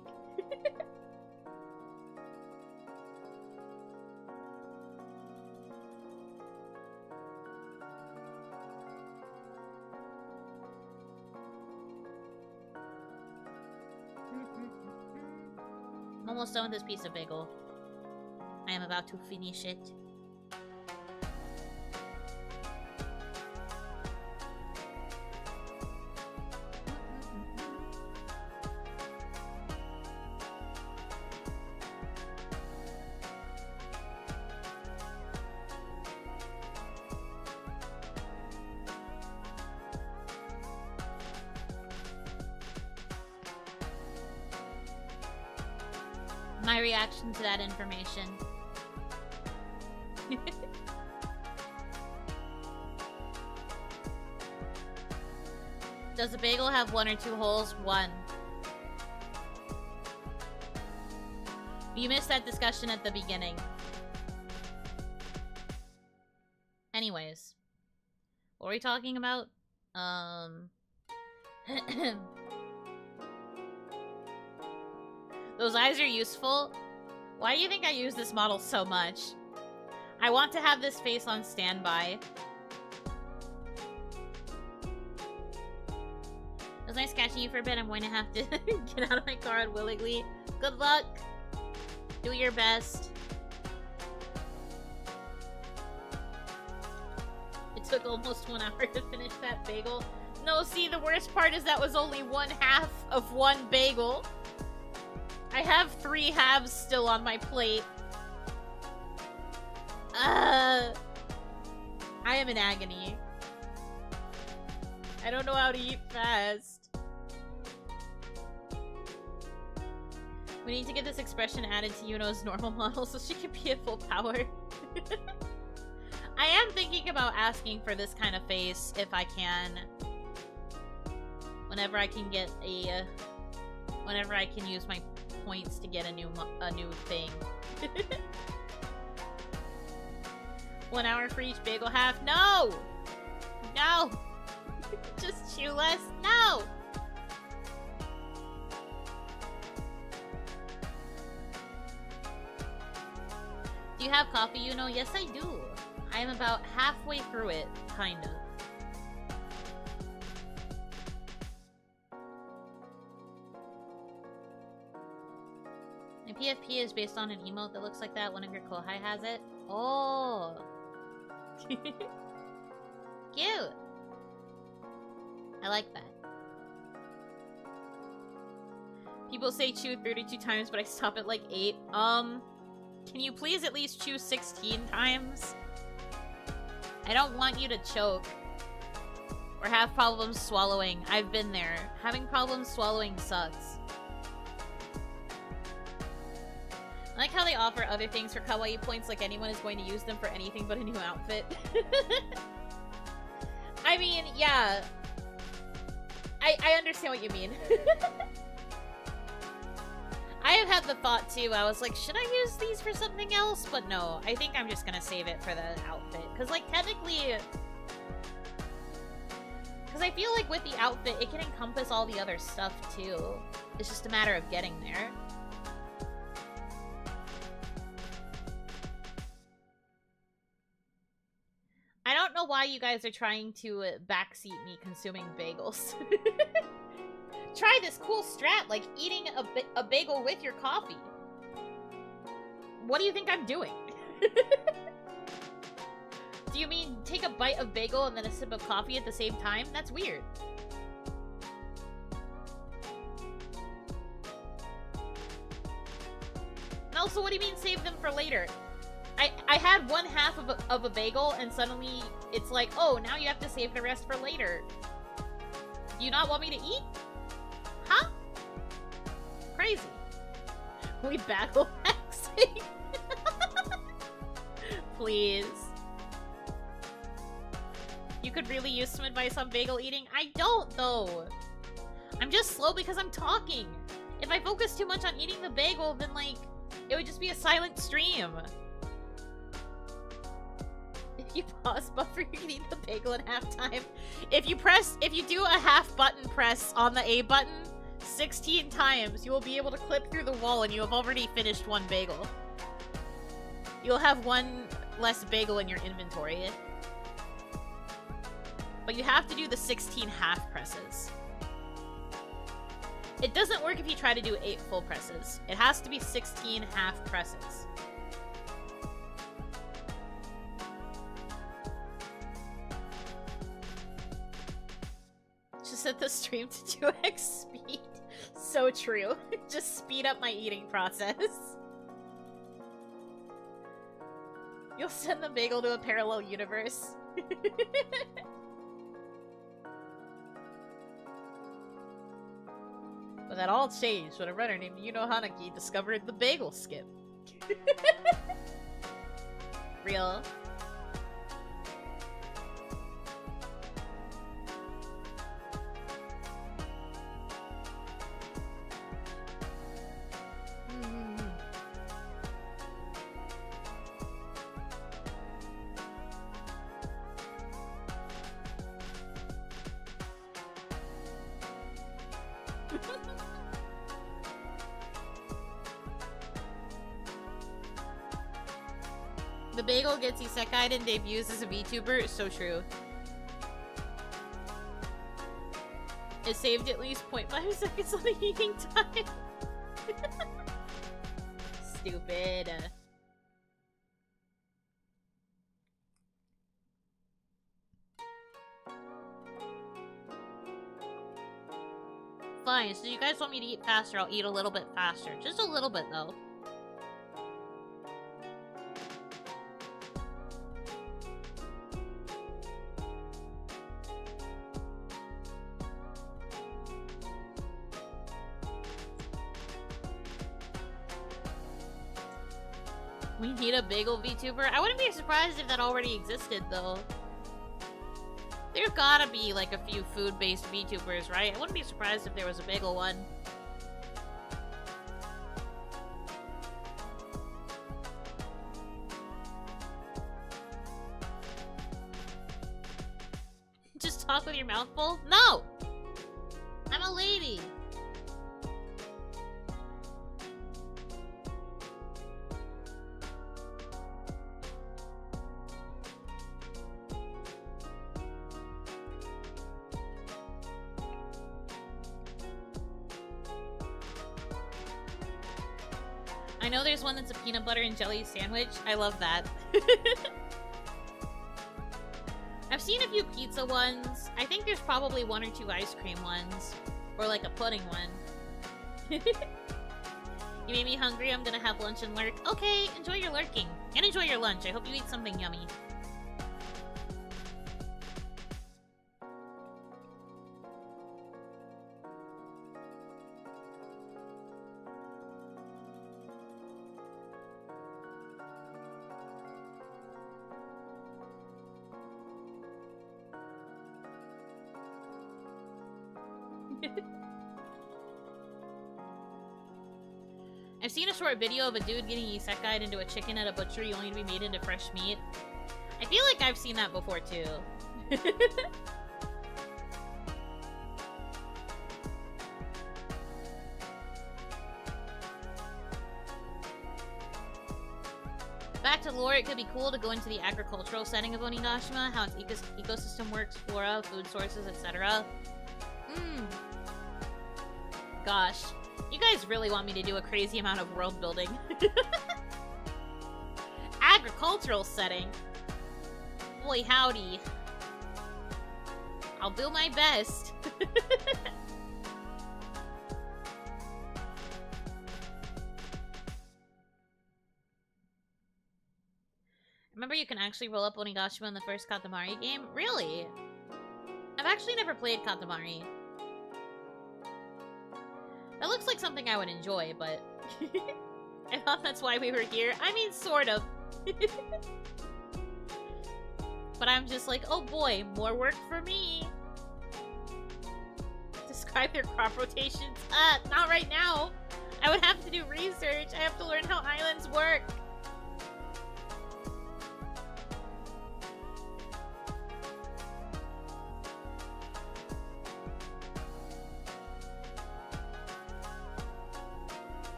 I'm almost done with this piece of bagel. I am about to finish it. My reaction to that information. Does a bagel have 1 or 2 holes? 1. You missed that discussion at the beginning. Anyways. What are we talking about? Those eyes are useful. Why do you think I use this model so much? I want to have this face on standby. It was nice catching you for a bit. I'm going to have to get out of my car unwillingly. Good luck. Do your best. It took almost 1 hour to finish that bagel. No, see, the worst part is that was only 1/2 of one bagel. I have 3 halves still on my plate. I am in agony. I don't know how to eat fast. We need to get this expression added to Yuno's normal model so she can be at full power. I am thinking about asking for this kind of face if I can. Whenever I can get a... whenever I can use my points to get a new thing. 1 hour for each bagel half. No! No! Just chew less. No! Do you have coffee, Yuno? Yes, I do. I am about halfway through it, kind of. My PFP is based on an emote that looks like that. One of your kohai has it. Oh! Cute! I like that. People say chew 32 times, but I stop at like 8. Can you please at least chew 16 times? I don't want you to choke. Or have problems swallowing. I've been there. Having problems swallowing sucks. I like how they offer other things for kawaii points, like anyone is going to use them for anything but a new outfit. I mean, yeah. I understand what you mean. I have had the thought too. I was like, should I use these for something else? But no, I think I'm just gonna save it for the outfit. Because, like, technically... because I feel like with the outfit, it can encompass all the other stuff too. It's just a matter of getting there. I don't know why you guys are trying to backseat me consuming bagels. Try this cool strat, like eating a bagel with your coffee. What do you think I'm doing? Do you mean take a bite of bagel and then a sip of coffee at the same time? That's weird. And also, what do you mean save them for later? I had 1/2 of a bagel and suddenly it's like, oh, now you have to save the rest for later. Do you not want me to eat? Huh? Crazy. We battle hexing. Please. You could really use some advice on bagel eating? I don't, though. I'm just slow because I'm talking. If I focus too much on eating the bagel, then, like, it would just be a silent stream. If you pause buffer, you can eat the bagel in half time. If you do a half button press on the A button 16 times, you will be able to clip through the wall and you have already finished one bagel. You'll have one less bagel in your inventory. But you have to do the 16 half presses. It doesn't work if you try to do 8 full presses. It has to be 16 half presses. Just set the stream to 2x speed. So true. Just speed up my eating process. You'll send the bagel to a parallel universe. But that all changed when a runner named Yuno Hanaki discovered the bagel skip. Real. The bagel gets isekai'd and debuts as a VTuber. So true. It saved at least 0.5 seconds on the heating time. Stupid. Fine, so you guys want me to eat faster, I'll eat a little bit faster. Just a little bit, though. We need a bagel VTuber? I wouldn't be surprised if that already existed, though. There's gotta be, like, a few food-based VTubers, right? I wouldn't be surprised if there was a bagel one. Just talk with your mouth full? No! I'm a lady! I know there's one that's a peanut butter and jelly sandwich. I love that. I've seen a few pizza ones. I think there's probably 1 or 2 ice cream ones. Or like a pudding one. You made me hungry. I'm gonna have lunch and lurk. Okay, enjoy your lurking. And enjoy your lunch. I hope you eat something yummy. I've seen a short video of a dude getting isekai'd into a chicken at a butchery only to be made into fresh meat. I feel like I've seen that before too. Back to lore, it could be cool to go into the agricultural setting of Onigashima, how its ecosystem works, flora, food sources, etc. Gosh. You guys really want me to do a crazy amount of world building. Agricultural setting. Boy howdy. I'll do my best. Remember you can actually roll up Onigashima in the first Katamari game? Really? I've actually never played Katamari. That looks like something I would enjoy, but... I thought that's why we were here. I mean, sort of. But I'm just like, oh boy, more work for me. Describe their crop rotations. Not right now. I would have to do research. I have to learn how islands work.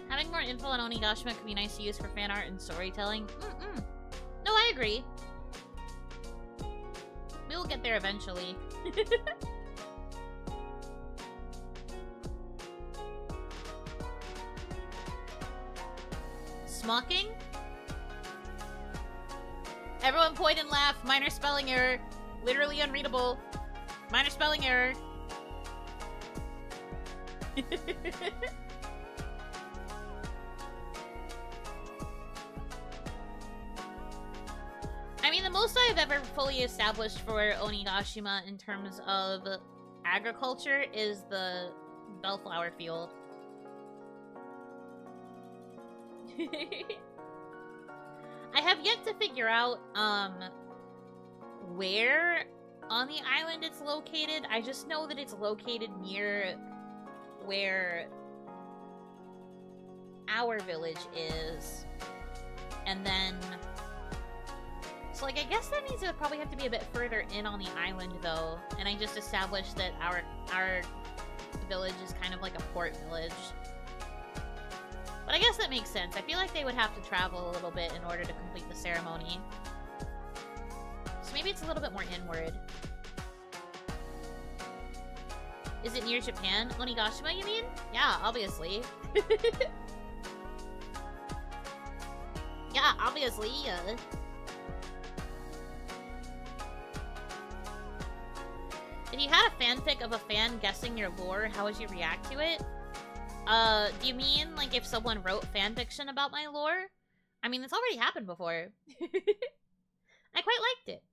Having more info on Onigashima could be nice to use for fan art and storytelling. No, I agree. We will get there eventually. Smocking? Everyone point and laugh. Minor spelling error. Literally unreadable. Minor spelling error. I mean, the most I've ever fully established for Onigashima in terms of agriculture is the bellflower field. I have yet to figure out, where on the island it's located. I just know that it's located near where our village is. And then... like, I guess that means it would probably have to be a bit further in on the island, though. And I just established that our village is kind of like a port village. But I guess that makes sense. I feel like they would have to travel a little bit in order to complete the ceremony. So maybe it's a little bit more inward. Is it near Japan? Onigashima, you mean? Yeah, obviously. Yeah, obviously. If you had a fanfic of a fan guessing your lore, how would you react to it? Do you mean, like, if someone wrote fanfiction about my lore? I mean, it's already happened before. I quite liked it.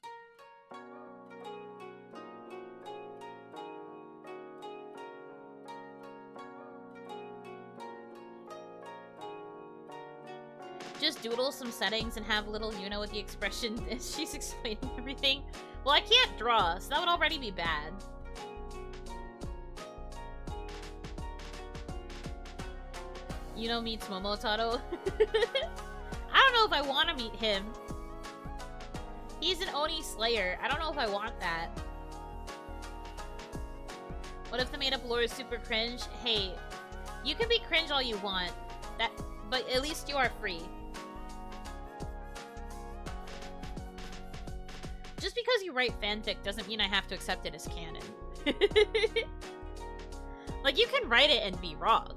Just doodle some settings and have little Yuno with the expression as she's explaining everything. Well, I can't draw, so that would already be bad. Yuno meets Momotaro. I don't know if I want to meet him. He's an Oni Slayer. I don't know if I want that. What if the made-up lore is super cringe? Hey, you can be cringe all you want, but at least you are free. Just because you write fanfic doesn't mean I have to accept it as canon. Like, you can write it and be wrong.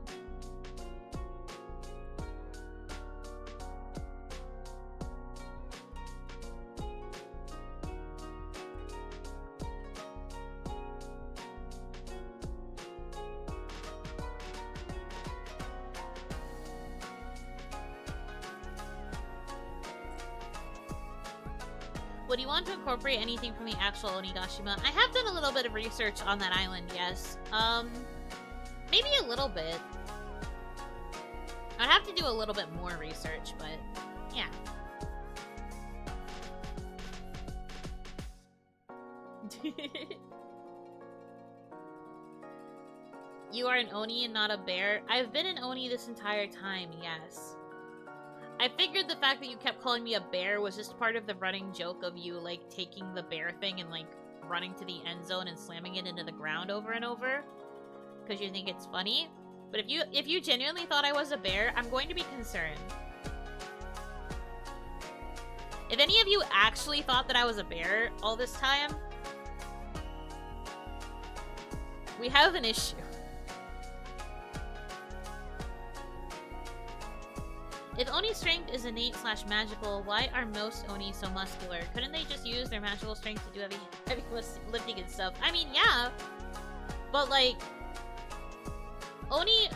Would you want to incorporate anything from the actual Onigashima? I have done a little bit of research on that island, yes. Maybe a little bit. I'd have to do a little bit more research, but yeah. You are an Oni and not a bear? I've been an Oni this entire time, yes. I figured the fact that you kept calling me a bear was just part of the running joke of you, like, taking the bear thing and, like, running to the end zone and slamming it into the ground over and over. Because you think it's funny. But if you genuinely thought I was a bear, I'm going to be concerned. If any of you actually thought that I was a bear all this time, we have an issue. If Oni strength is innate/magical, why are most Oni so muscular? Couldn't they just use their magical strength to do heavy lifting and stuff? I mean, yeah. But, like, Oni,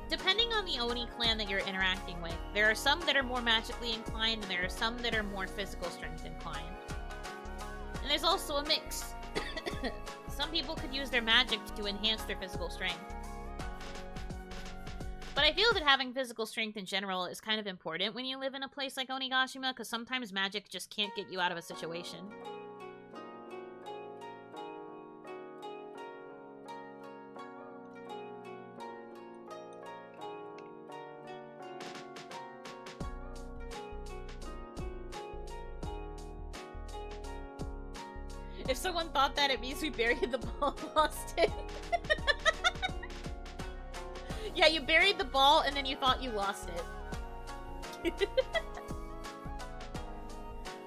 depending on the Oni clan that you're interacting with, there are some that are more magically inclined, and there are some that are more physical strength inclined. And there's also a mix. Some people could use their magic to enhance their physical strength. But I feel that having physical strength in general is kind of important when you live in a place like Onigashima, because sometimes magic just can't get you out of a situation. If someone thought that, it means we buried the ball and lost it. Yeah, you buried the ball and then you thought you lost it.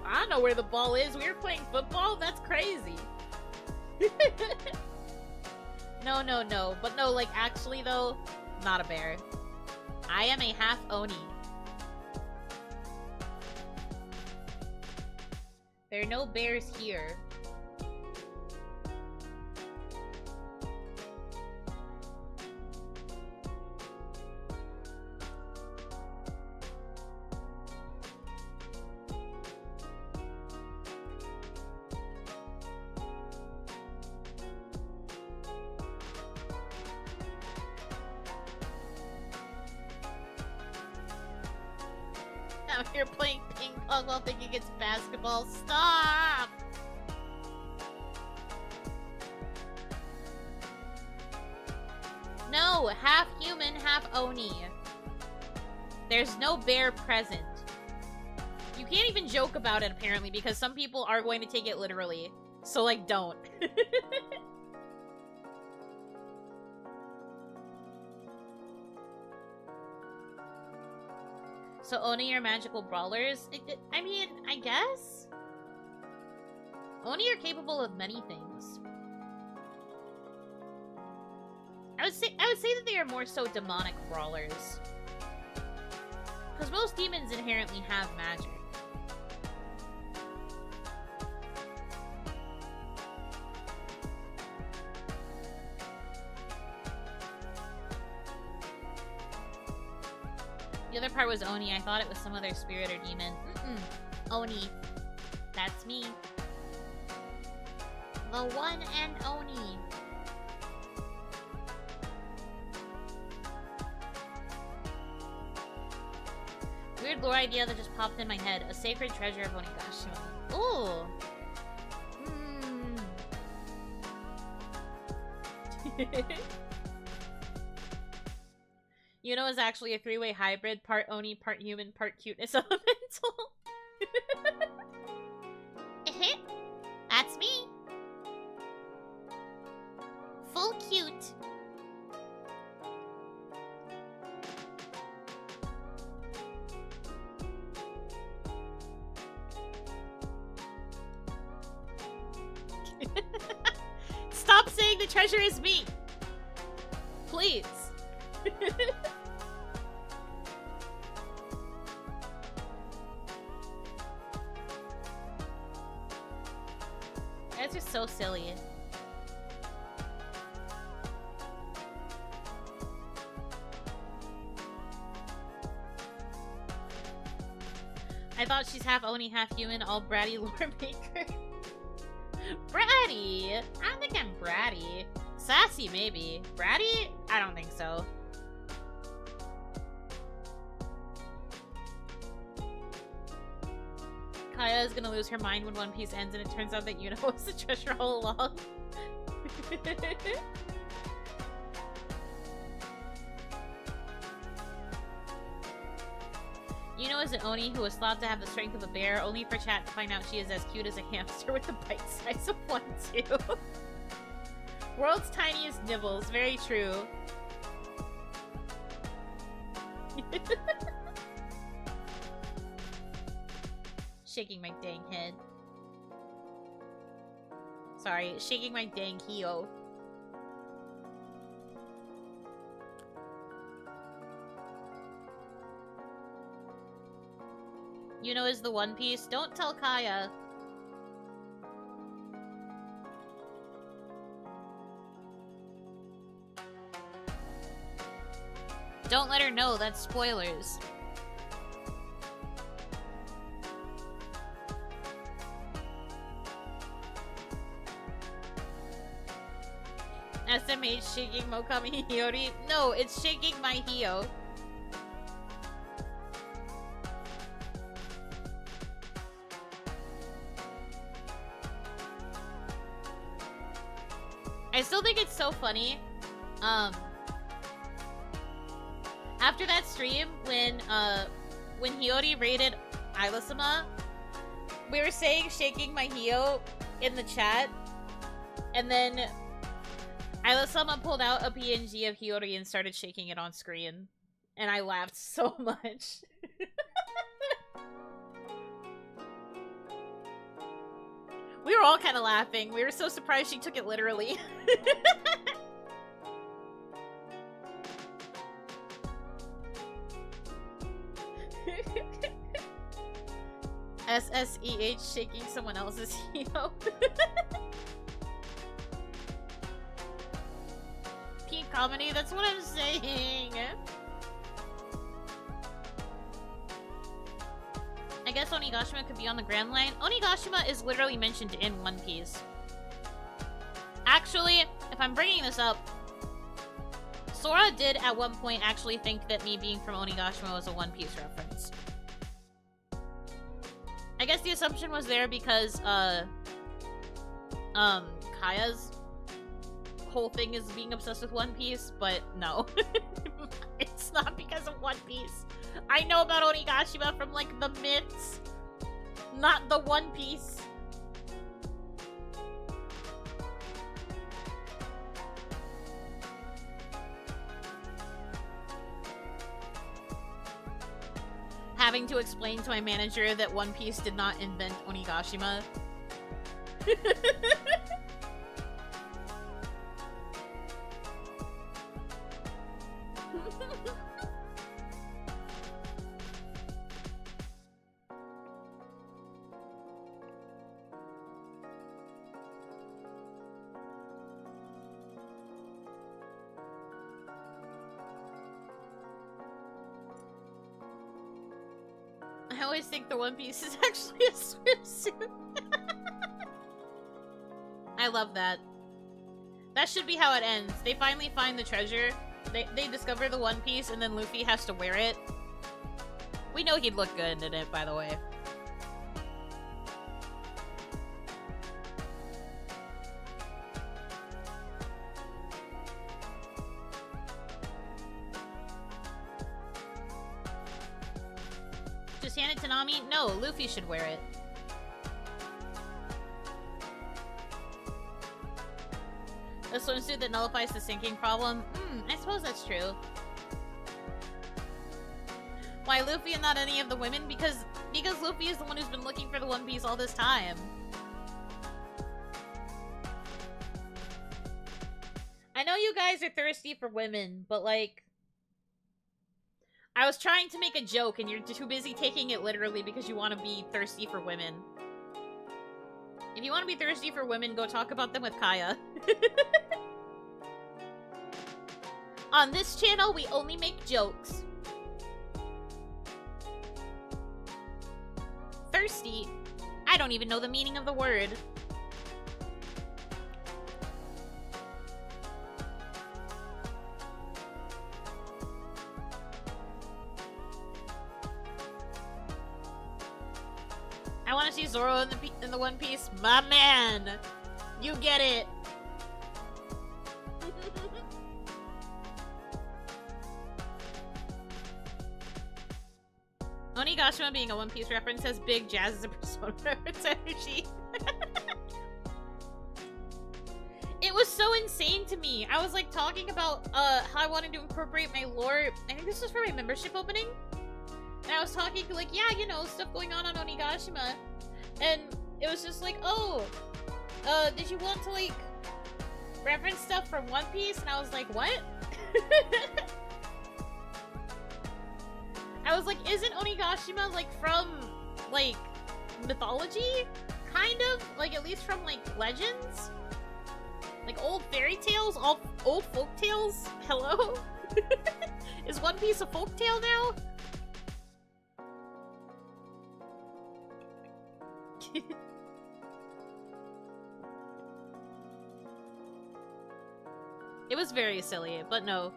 I don't know where the ball is. We were playing football? That's crazy. No. But no, like, actually, though, not a bear. I am a half Oni. There are no bears here. Out here playing ping pong while thinking it's basketball. Stop! No, half human, half Oni. There's no bear present. You can't even joke about it, apparently, because some people are going to take it literally. So, like, don't. So, Oni are magical brawlers? I mean, I guess? Oni are capable of many things. I would say that they are more so demonic brawlers. Because most demons inherently have magic. The other part was Oni. I thought it was some other spirit or demon. Oni. That's me. The one and Oni. Weird lore idea that just popped in my head. A sacred treasure of Onigashima. Ooh. Yuno is actually a three-way hybrid. Part Oni, part human, part cuteness elemental. That's me. Full cute. Stop saying the treasure is me! Please. That's just so silly. I thought she's half Oni, half human, all bratty lore maker. Bratty? I don't think I'm bratty. Sassy, maybe. Bratty? I don't think so. Kaya is gonna lose her mind when One Piece ends and it turns out that Yuno was the treasure all along. Yuno is an Oni who was thought to have the strength of a bear, only for chat to find out she is as cute as a hamster with the bite size of one, too. World's tiniest nibbles, very true. Shaking my dang head. Sorry, shaking my dang heel. Yuno is the One Piece. Don't tell Kaya. Don't let her know, that's spoilers. SMH shaking Mokami Hiyori? No, it's shaking my Hio. I still think it's so funny. After that stream, when Hiyori raided Isla-sama, we were saying shaking my Hio in the chat, and then Isla-sama pulled out a PNG of Hiyori and started shaking it on screen. And I laughed so much. We were all kind of laughing. We were so surprised she took it literally. SSEH shaking someone else's Hio. Peak comedy, that's what I'm saying. I guess Onigashima could be on the Grand Line. Onigashima is literally mentioned in One Piece. Actually, if I'm bringing this up, Sora did at one point actually think that me being from Onigashima was a One Piece reference. I guess the assumption was there because, Kaya's whole thing is being obsessed with One Piece, but no. It's not because of One Piece. I know about Onigashima from, like, the myths. Not the One Piece. Having to explain to my manager that One Piece did not invent Onigashima. I always think the One Piece is actually a swimsuit. I love that. That should be how it ends. They finally find the treasure. They discover the One Piece, and then Luffy has to wear it. We know he'd look good in it, by the way. Just hand it to Nami? No, Luffy should wear it. A swimsuit that nullifies the sinking problem? I suppose that's true. Why Luffy and not any of the women? Because Luffy is the one who's been looking for the One Piece all this time. I know you guys are thirsty for women, but like... I was trying to make a joke and you're too busy taking it literally because you want to be thirsty for women. If you want to be thirsty for women, go talk about them with Kaya. On this channel, we only make jokes. Thirsty? I don't even know the meaning of the word. I want to see Zoro in the One Piece. My man! You get it! Onigashima being a One Piece reference has big Jazz as a Persona reference energy. It was so insane to me. I was like talking about how I wanted to incorporate my lore. I think this was for my membership opening. And I was talking like, yeah, you know, stuff going on Onigashima. And it was just like, oh, did you want to like reference stuff from One Piece? And I was like, what? I was like, isn't Onigashima, like, from, like, mythology? Kind of? Like, at least from, like, legends? Like, old fairy tales? Old folk tales? Hello? Is One Piece a folk tale now? It was very silly, but no.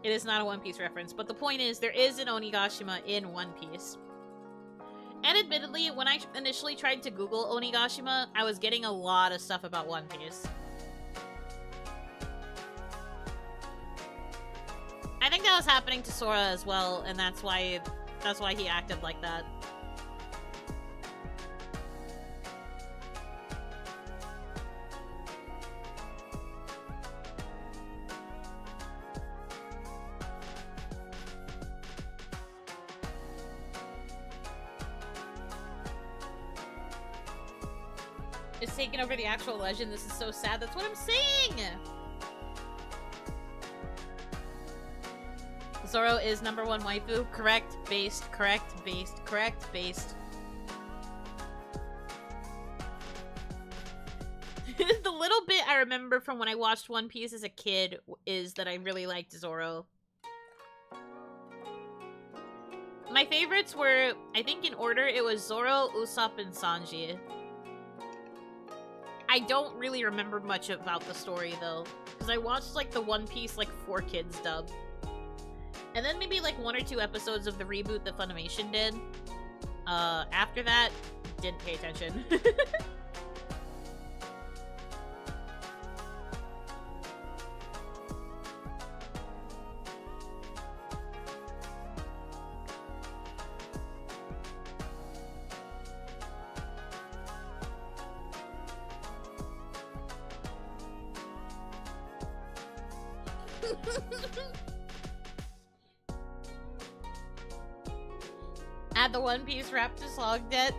It is not a One Piece reference, but the point is, there is an Onigashima in One Piece. And admittedly, when I initially tried to Google Onigashima, I was getting a lot of stuff about One Piece. I think that was happening to Sora as well, and that's why he acted like that. It's taking over the actual legend. This is so sad. That's what I'm saying! Zoro is #1 waifu. Correct, based, correct, based, correct, based. The little bit I remember from when I watched One Piece as a kid is that I really liked Zoro. My favorites were, I think in order, it was Zoro, Usopp, and Sanji. I don't really remember much about the story, though. Because I watched, like, the One Piece, like, 4Kids dub. And then maybe, like, 1 or 2 episodes of the reboot that Funimation did. After that, didn't pay attention. Add the One Piece rap to song debt.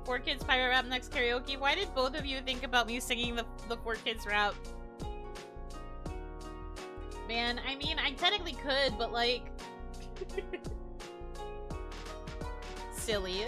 4 Kids pirate rap next karaoke. Why did both of you think about me singing the 4 Kids rap? Man, I mean, I technically could, but like... silly.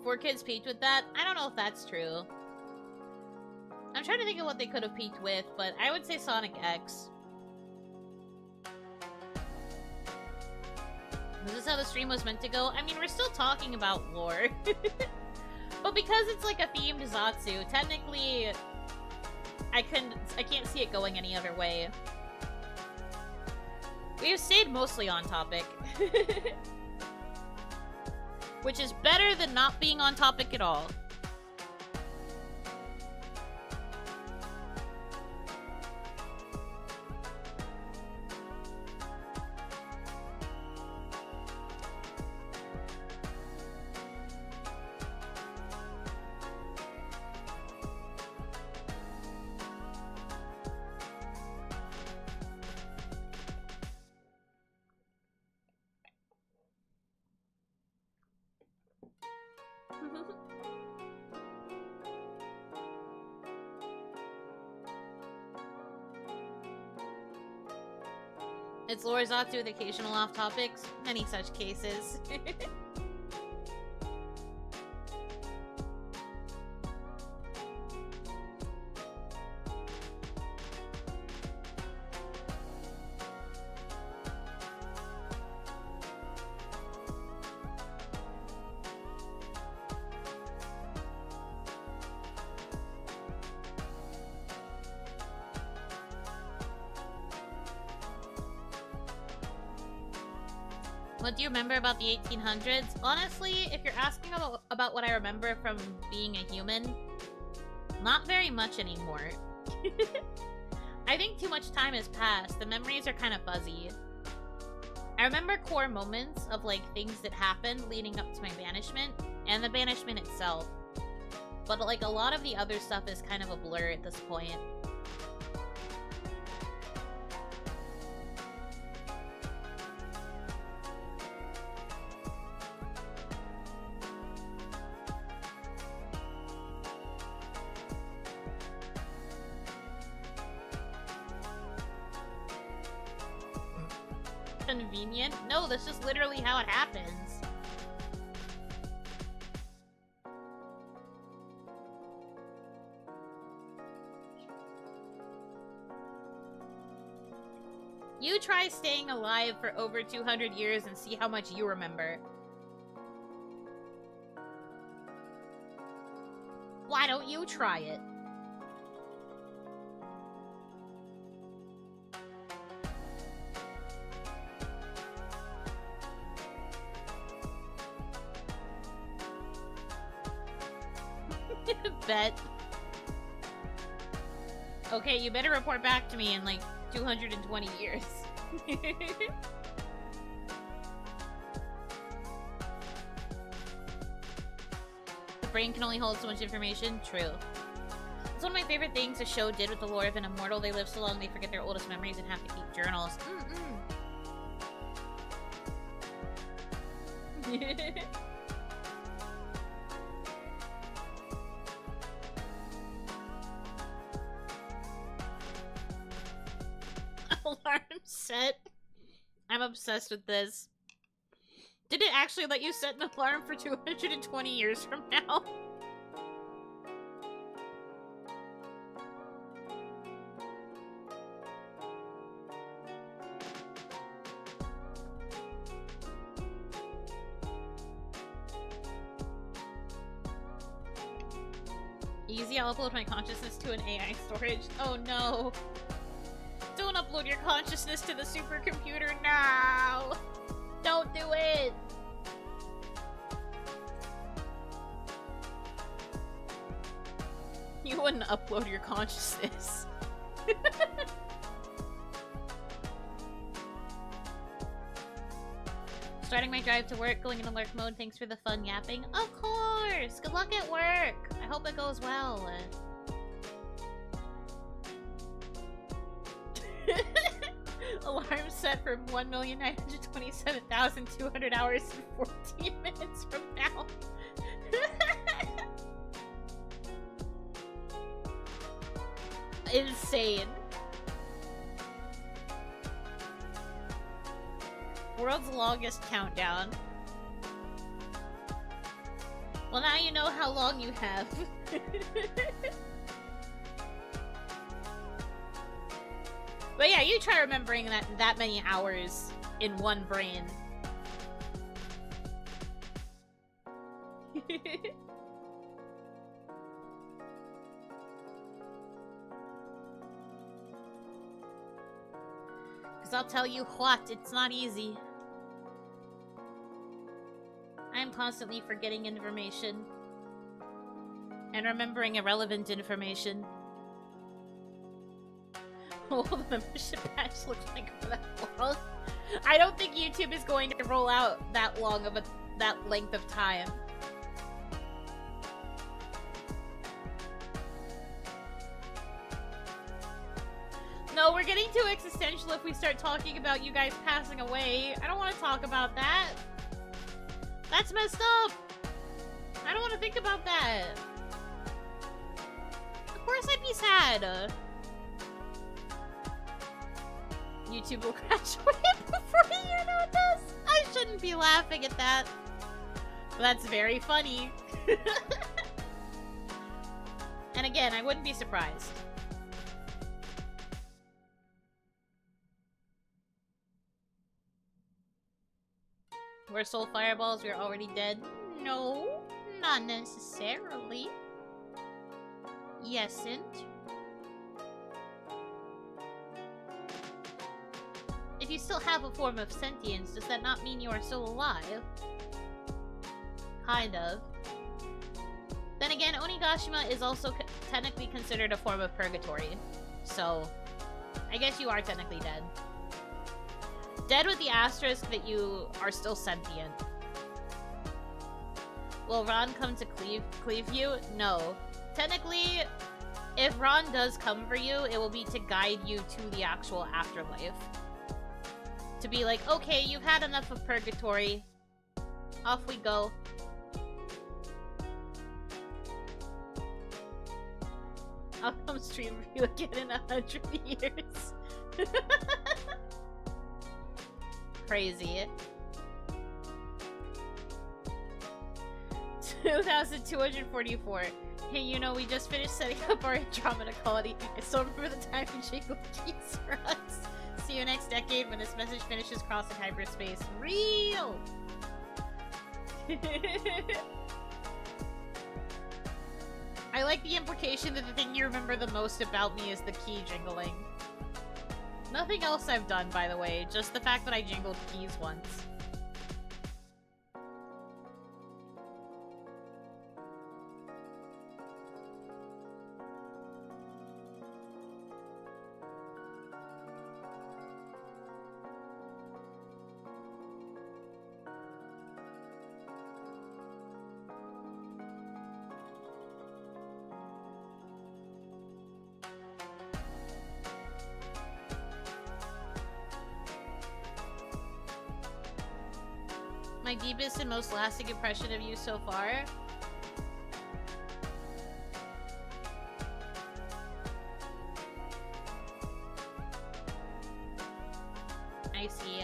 Four Kids peaked with that? I don't know if that's true. I'm trying to think of what they could have peaked with, but I would say Sonic X. Is this how the stream was meant to go? I mean, we're still talking about lore. But because it's like a themed Zatsu, technically I can't see it going any other way. We've stayed mostly on topic. Which is better than not being on topic at all. It's lore Zatsu with occasional off topics. Many such cases. What do you remember about the 1800s? Honestly, if you're asking about what I remember from being a human, not very much anymore. I think too much time has passed. The memories are kind of fuzzy. I remember core moments of like things that happened leading up to my banishment and the banishment itself. But like a lot of the other stuff is kind of a blur at this point. Convenient? No, that's just literally how it happens. You try staying alive for over 200 years and see how much you remember. Why don't you try it? Bet. Okay, you better report back to me in like 220 years. The brain can only hold so much information. True. It's one of my favorite things a show did with the lore of an immortal. They live so long they forget their oldest memories and have to keep journals. Alarm set. I'm obsessed with this. Did it actually let you set an alarm for 220 years from now? easy. I'll upload my consciousness to an AI storage. Oh no. Don't upload your consciousness to the supercomputer now! Don't do it! You wouldn't upload your consciousness. Starting my drive to work, going in alert mode. Thanks for the fun yapping. Of course! Good luck at work! I hope it goes well. Alarm set for 1,927,200 hours and 14 minutes from now. Insane. World's longest countdown. Well, now you know how long you have. But yeah, you try remembering that many hours in one brain. Because I'll tell you what, it's not easy. I'm constantly forgetting information. And remembering irrelevant information. What will the membership patch look like for that long? I don't think YouTube is going to roll out that long of that length of time. No, we're getting too existential if we start talking about you guys passing away. I don't want to talk about that. That's messed up. I don't want to think about that. Of course I'd be sad. YouTube will crash away before Yuno does. I shouldn't be laughing at that. But that's very funny. And again, I wouldn't be surprised. We're soul fireballs, we're already dead. No, not necessarily. Yesn't. If you still have a form of sentience, does that not mean you are still alive? Kind of. Then again, Onigashima is also technically considered a form of purgatory. So, I guess you are technically dead. Dead with the asterisk that you are still sentient. Will Ron come to cleave you? No. Technically, if Ron does come for you, it will be to guide you to the actual afterlife. To be like, okay, you've had enough of purgatory. Off we go. I'll come stream for you again in 100 years. Crazy. 2,244. Hey, you know, we just finished setting up our Andromeda colony. I still remember the time in Jingle Keys for us. See you next decade when this message finishes crossing hyperspace. Real! I like the implication that the thing you remember the most about me is the key jingling. Nothing else I've done, by the way, just the fact that I jingled keys once. My deepest and most lasting impression of you so far? I see.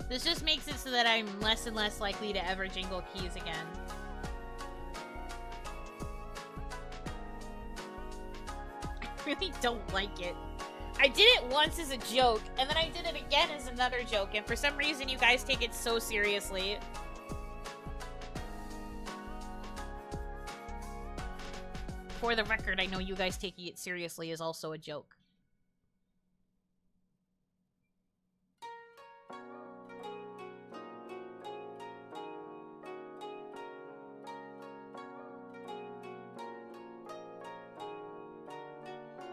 This just makes it so that I'm less and less likely to ever jingle keys again. I really don't like it. I did it once as a joke, and then I did it again as another joke, and for some reason you guys take it so seriously. for the record, I know you guys taking it seriously is also a joke.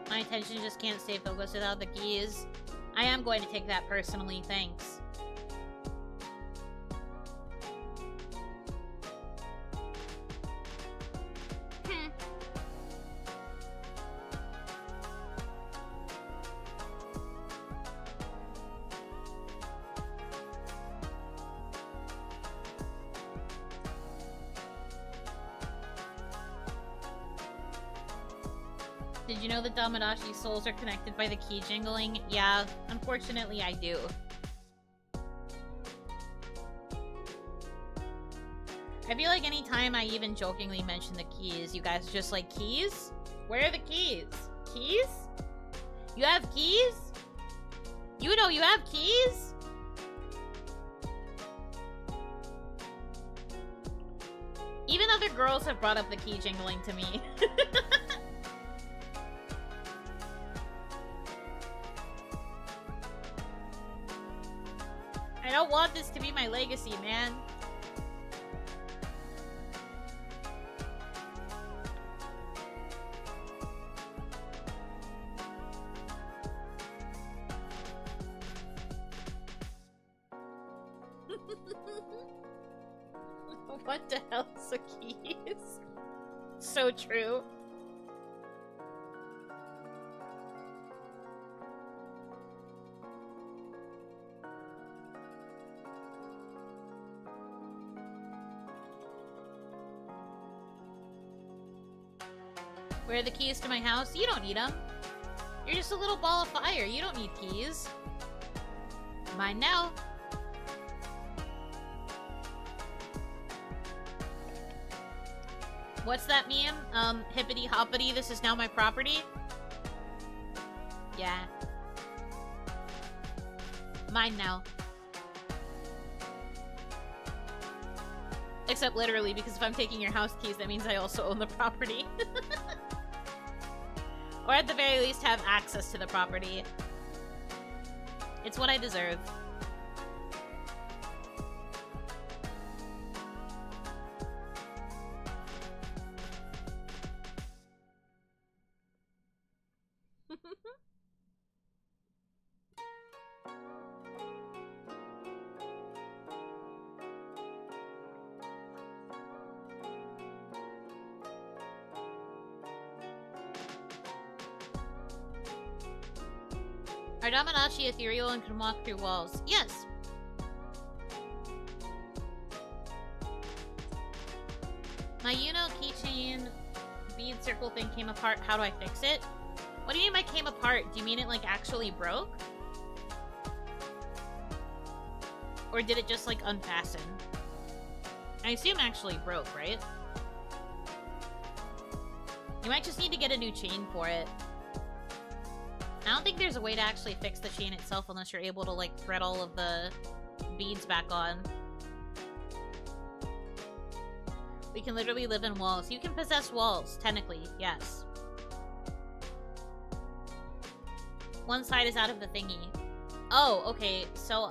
My attention just can't stay focused without the keys. I am going to take that personally, thanks. Did you know that Damadashi souls are connected by the key jingling? Yeah, unfortunately I do. I feel like anytime I even jokingly mention the keys, you guys are just like, keys? Where are the keys? Keys? You have keys? You know you have keys? Even other girls have brought up the key jingling to me. I don't want this to be my legacy, man. What the hell's the keys? So true. Where are the keys to my house? You don't need them. You're just a little ball of fire. You don't need keys. Mine now. What's that meme? Hippity hoppity, this is now my property? Yeah. Mine now. Except literally, because if I'm taking your house keys, that means I also own the property. Or at the very least have access to the property. It's what I deserve. Are Damadashi ethereal and can walk through walls? Yes. My Yuno keychain bead circle thing came apart. How do I fix it? What do you mean by came apart? Do you mean it like actually broke? Or did it just like unfasten? I assume actually broke, right? You might just need to get a new chain for it. I don't think there's a way to actually fix the chain itself unless you're able to, like, thread all of the beads back on. We can literally live in walls. You can possess walls, technically, yes. One side is out of the thingy. Oh, okay, so,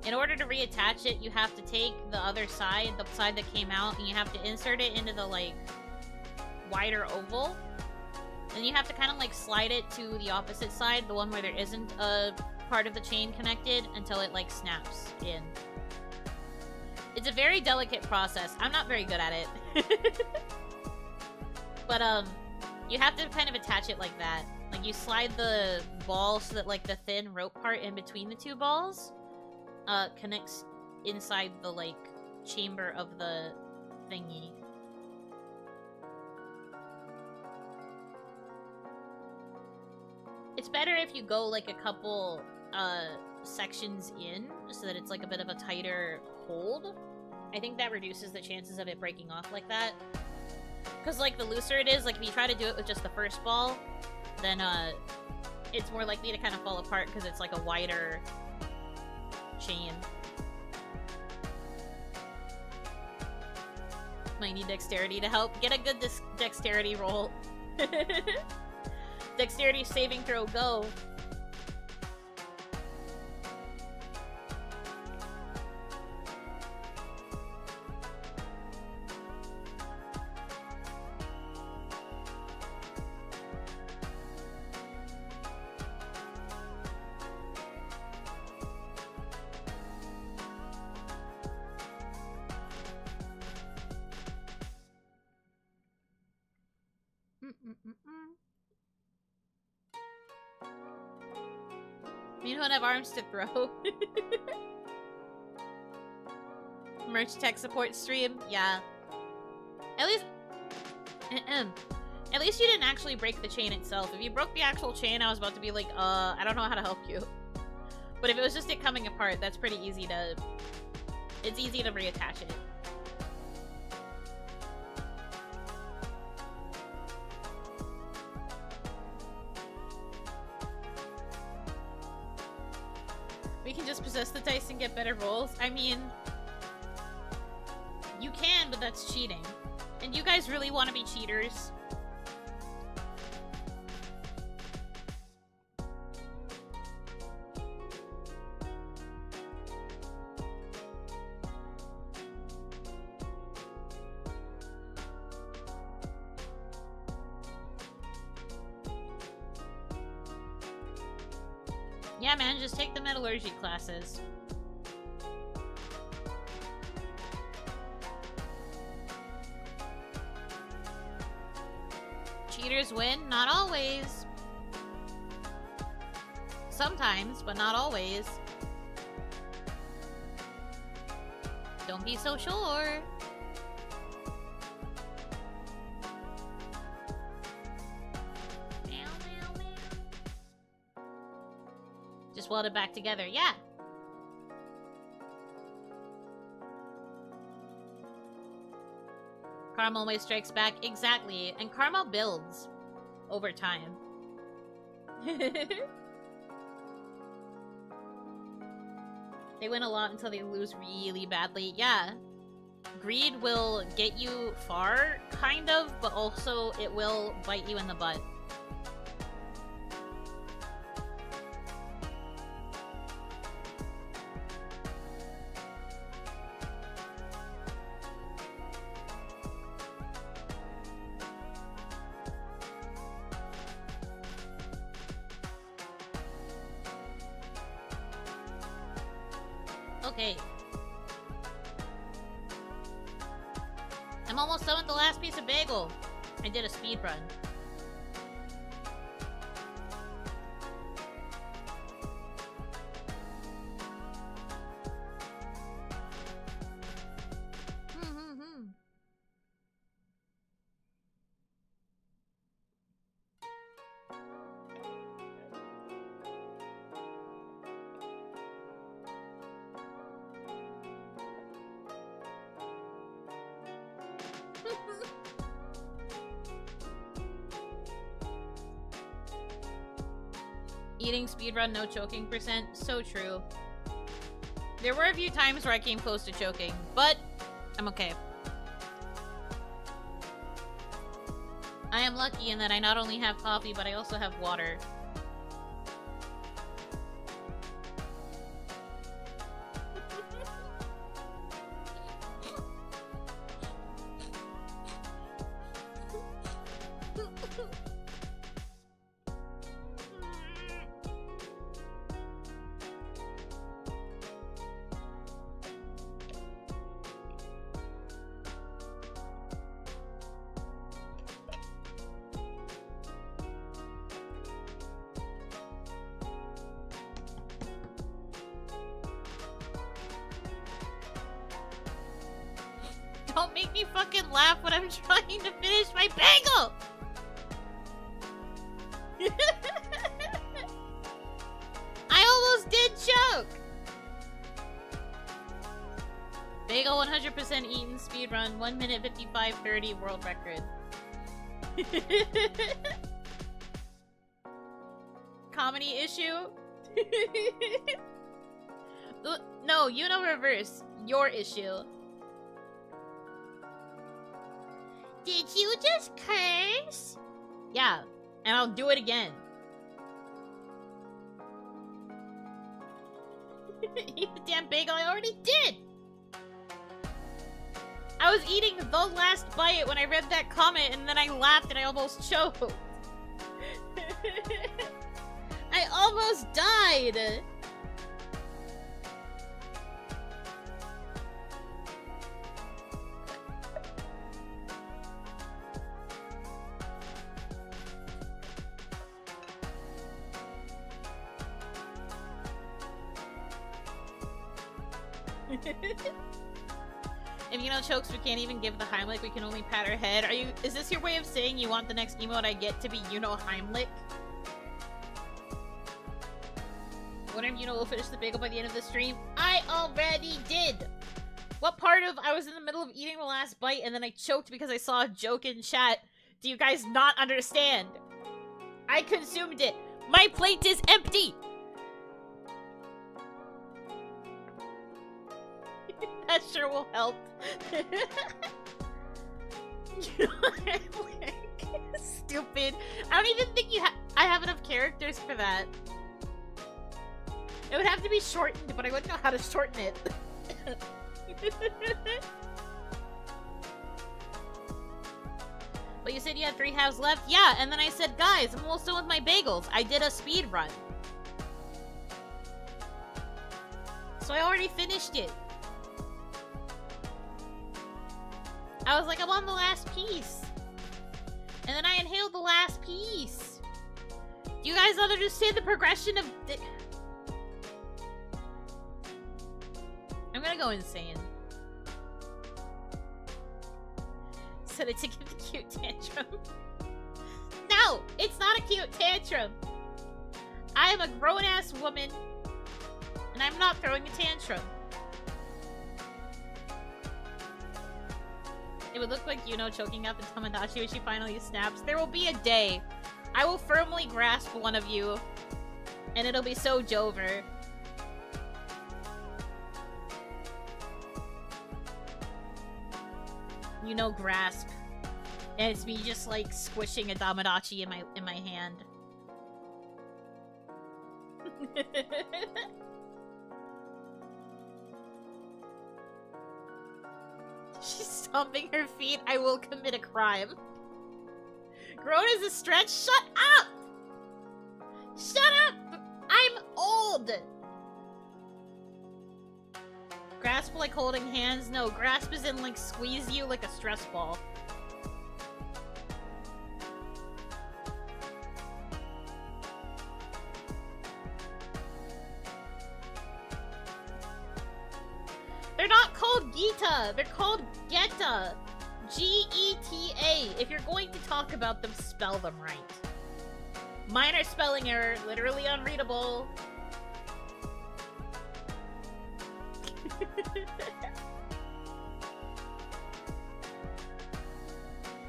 in order to reattach it, you have to take the other side, the side that came out, and you have to insert it into the, like, wider oval. Then you have to kind of like slide it to the opposite side, the one where there isn't a part of the chain connected, until it like snaps in. It's a very delicate process. I'm not very good at it. But you have to kind of attach it like that. Like you slide the ball so that like the thin rope part in between the two balls connects inside the like chamber of the thingy. It's better if you go like a couple sections in so that it's like a bit of a tighter hold. I think that reduces the chances of it breaking off like that. Because like the looser it is, like if you try to do it with just the first ball, then it's more likely to kind of fall apart because it's like a wider chain. might need dexterity to help. Get a good dexterity roll. Dexterity saving throw, go. You don't have arms to throw. Merch tech support stream, yeah. At least, at least you didn't actually break the chain itself. If you broke the actual chain, I was about to be like, I don't know how to help you. But if it was just it coming apart, that's pretty easy to. It's easy to reattach it. We can just possess the dice and get better rolls. I mean, you can, but that's cheating. And you guys really want to be cheaters? Yeah, man, just take the metallurgy classes. Cheaters win? Not always. Sometimes, but not always. Don't be so sure. Just weld it back together, yeah. Karma always strikes back, exactly. And karma builds over time. They win a lot until they lose really badly. Yeah. Greed will get you far, kind of, but also it will bite you in the butt. Okay. I'm almost done with the last piece of bagel. I did a speed run. Eating speedrun, no choking percent. So true. There were a few times where I came close to choking, but I'm okay. I am lucky in that I not only have coffee, but I also have water. Don't make me fucking laugh when I'm trying to finish my bagel! I almost did choke! Bagel 100% eaten speedrun, 1 minute 55:30 world record. Comedy issue? No, Yuno reverse. Your issue. Did you just curse? Yeah, and I'll do it again. Eat the damn bagel, I already did! I was eating the last bite when I read that comment and then I laughed and I almost choked. I almost died! If Yuno chokes, we can't even give the Heimlich, we can only pat her head. Is this your way of saying you want the next emote I get to be Yuno Heimlich? Wonder if Yuno will finish the bagel by the end of the stream? I already did! What part of I was in the middle of eating the last bite and then I choked because I saw a joke in chat do you guys not understand? I consumed it! My plate is empty! That sure will help. Stupid. I don't even think I have enough characters for that. It would have to be shortened, but I wouldn't know how to shorten it. But you said you had 3 halves left? Yeah, and then I said, guys, I'm almost done with my bagels. I did a speed run. So I already finished it. I was like, I'm on the last piece. And then I inhaled the last piece. Do you guys understand the progression of... I'm gonna go insane. Said it to give the cute tantrum. No! It's not a cute tantrum! I am a grown-ass woman, and I'm not throwing a tantrum. It would look like Yuno choking up in Tomodachi when she finally snaps. There will be a day. I will firmly grasp one of you, and it'll be so Jover. Yuno grasp. And it's me just like squishing a Tomodachi in my hand. She's stomping her feet. I will commit a crime. Grown is a stretch? Shut up! Shut up! I'm old! Grasp like holding hands? No, grasp is in like squeeze you like a stress ball. They're not called Gita! They're called Geta! G-E-T-A! If you're going to talk about them, spell them right. Minor spelling error, literally unreadable.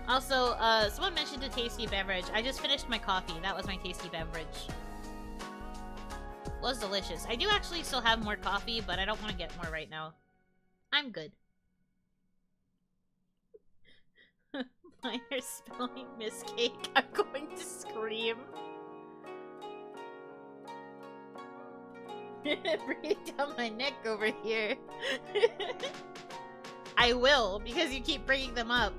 Also, someone mentioned a tasty beverage. I just finished my coffee. That was my tasty beverage. It was delicious. I do actually still have more coffee, but I don't want to get more right now. I'm good. Minor spelling miscake. I'm going to scream. Breathe down my neck over here. I will, because you keep bringing them up.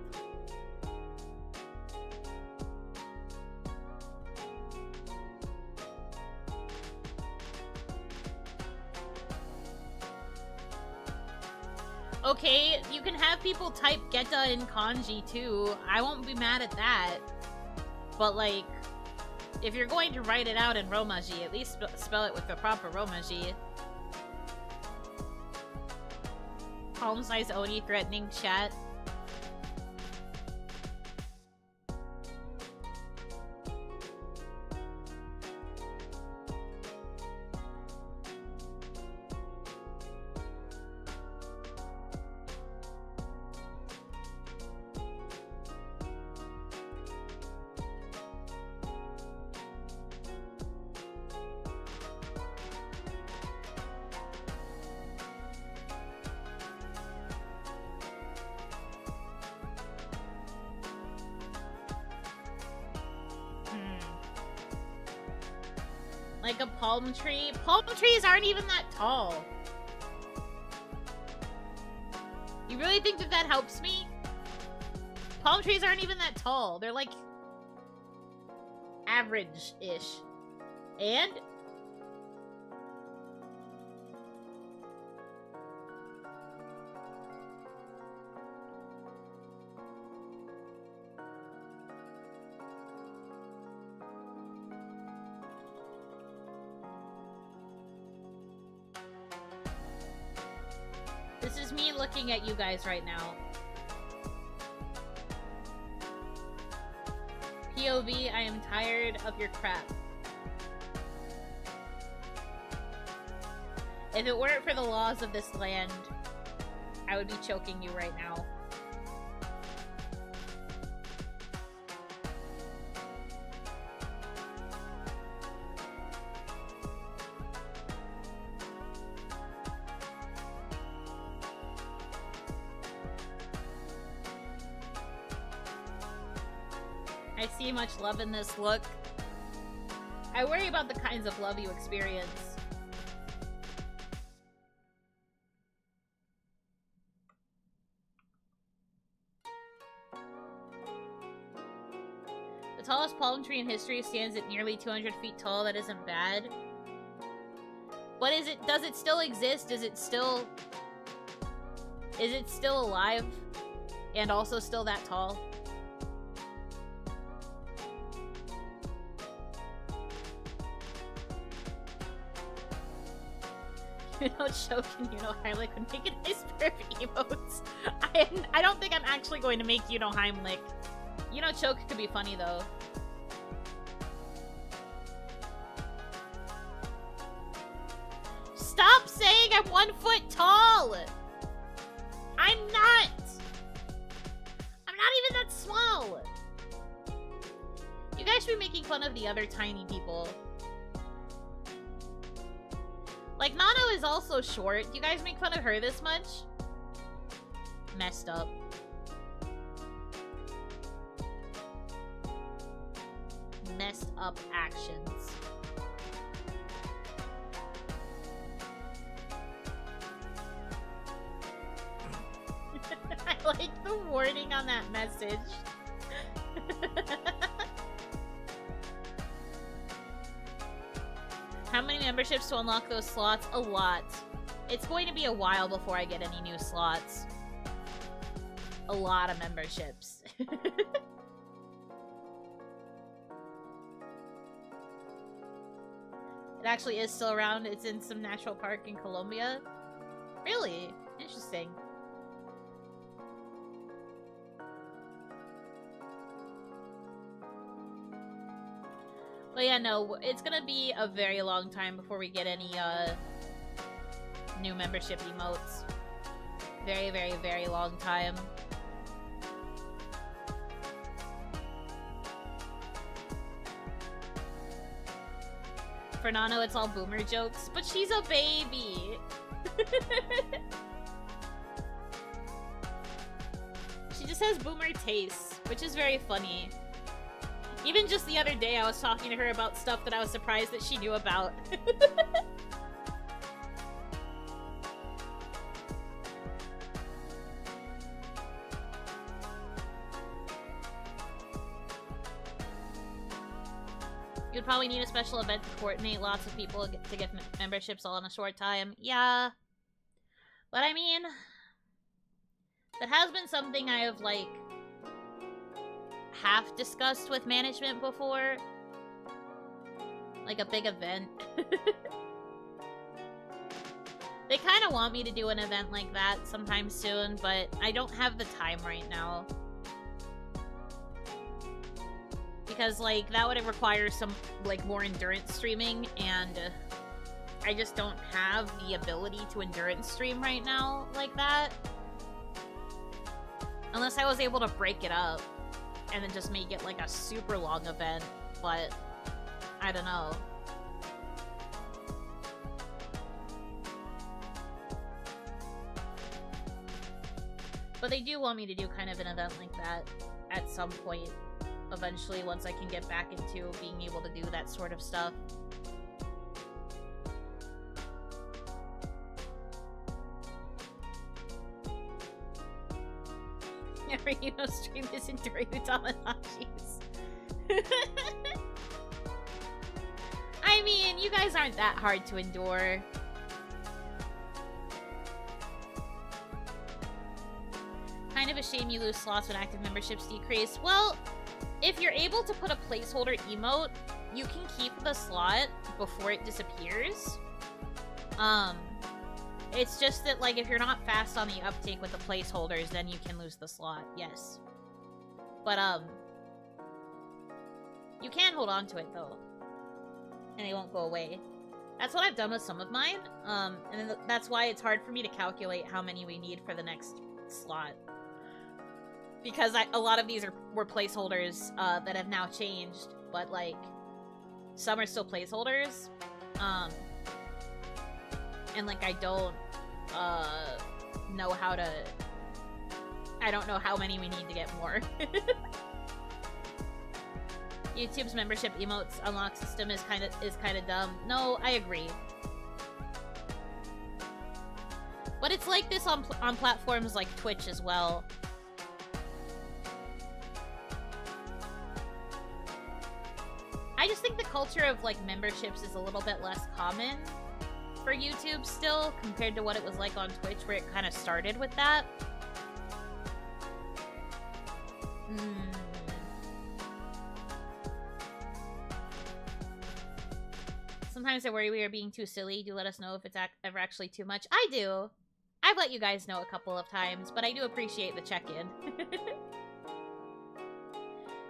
Okay, you can have people type Geta in kanji too. I won't be mad at that. But like, if you're going to write it out in Romaji, at least spell it with the proper Romaji. Palm size Oni threatening chat. Like a palm tree? Palm trees aren't even that tall. You really think that that helps me? Palm trees aren't even that tall. They're like average-ish. And this is me looking at you guys right now. POV, I am tired of your crap. If it weren't for the laws of this land, I would be choking you right now. I see much love in this look. I worry about the kinds of love you experience. The tallest palm tree in history stands at nearly 200 feet tall. That isn't bad. What is it? Does it still exist? Is it still alive? And also still that tall? You know, choke and you know Heimlich would make a nice pair of emotes. I don't think I'm actually going to make you know Heimlich. You know, choke could be funny though. Stop saying I'm 1 foot tall! I'm not! I'm not even that small! You guys should be making fun of the other tiny people. Like, Nano is also short. Do you guys make fun of her this much? Messed up. Messed up actions. I like the wording on that message. How many memberships to unlock those slots? A lot. It's going to be a while before I get any new slots. A lot of memberships. It actually is still around. It's in some natural park in Colombia. Really? Interesting. But yeah, no, it's gonna be a very long time before we get any, new membership emotes. Very, very, very long time. For Nano, it's all boomer jokes, but she's a baby! She just has boomer tastes, which is very funny. Even just the other day, I was talking to her about stuff that I was surprised that she knew about. You'd probably need a special event to coordinate lots of people to get memberships all in a short time. Yeah. But I mean, that has been something I have, like, half discussed with management before. Like a big event. They kind of want me to do an event like that sometime soon, but I don't have the time right now. Because, like, that would require some, like, more endurance streaming, and I just don't have the ability to endurance stream right now like that. Unless I was able to break it up. And then just make it like a super long event, but I don't know. But they do want me to do kind of an event like that at some point, eventually, once I can get back into being able to do that sort of stuff. Every Yuno stream is enduring the Tamanashis. I mean, you guys aren't that hard to endure. Kind of a shame you lose slots when active memberships decrease. Well, if you're able to put a placeholder emote, you can keep the slot before it disappears. It's just that, like, if you're not fast on the uptake with the placeholders, then you can lose the slot, yes. But, you can hold on to it, though. And they won't go away. That's what I've done with some of mine, and then that's why it's hard for me to calculate how many we need for the next slot. Because a lot of these were placeholders, that have now changed, but, like, some are still placeholders, and, like, I don't know how to... I don't know how many we need to get more. YouTube's membership emotes unlock system is kind of dumb. No, I agree. But it's like this on platforms like Twitch as well. I just think the culture of, like, memberships is a little bit less common for YouTube still, compared to what it was like on Twitch, where it kind of started with that. Sometimes I worry we are being too silly. Do let us know if it's ever actually too much. I do. I've let you guys know a couple of times, but I do appreciate the check-in.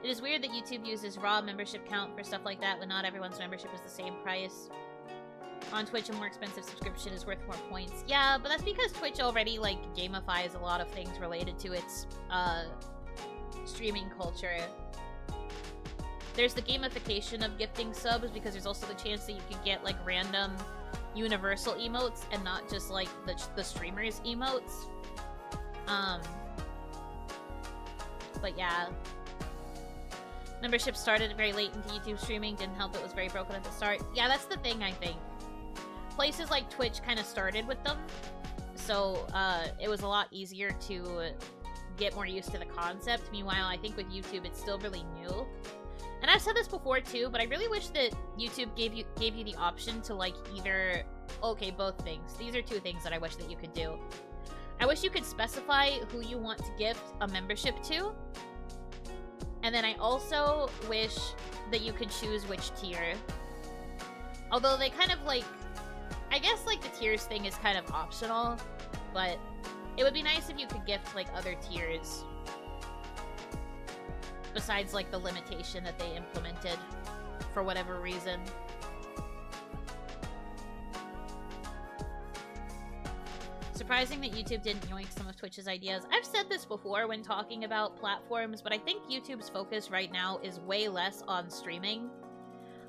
It is weird that YouTube uses raw membership count for stuff like that when not everyone's membership is the same price. On Twitch, a more expensive subscription is worth more points. Yeah, but that's because Twitch already, like, gamifies a lot of things related to its, streaming culture. There's the gamification of gifting subs, because there's also the chance that you can get, like, random universal emotes and not just, like, the streamers' emotes. But yeah. Membership started very late into YouTube streaming. Didn't help it was very broken at the start. Yeah, that's the thing, I think. Places like Twitch kind of started with them, so it was a lot easier to get more used to the concept. Meanwhile, I think with YouTube, it's still really new. And I've said this before too, but I really wish that YouTube gave you the option to, like, either... Okay, both things. These are two things that I wish that you could do. I wish you could specify who you want to gift a membership to. And then I also wish that you could choose which tier. Although they kind of, like... I guess, like, the tiers thing is kind of optional, but it would be nice if you could gift, like, other tiers. Besides, like, the limitation that they implemented for whatever reason. Surprising that YouTube didn't yoink some of Twitch's ideas. I've said this before when talking about platforms, but I think YouTube's focus right now is way less on streaming.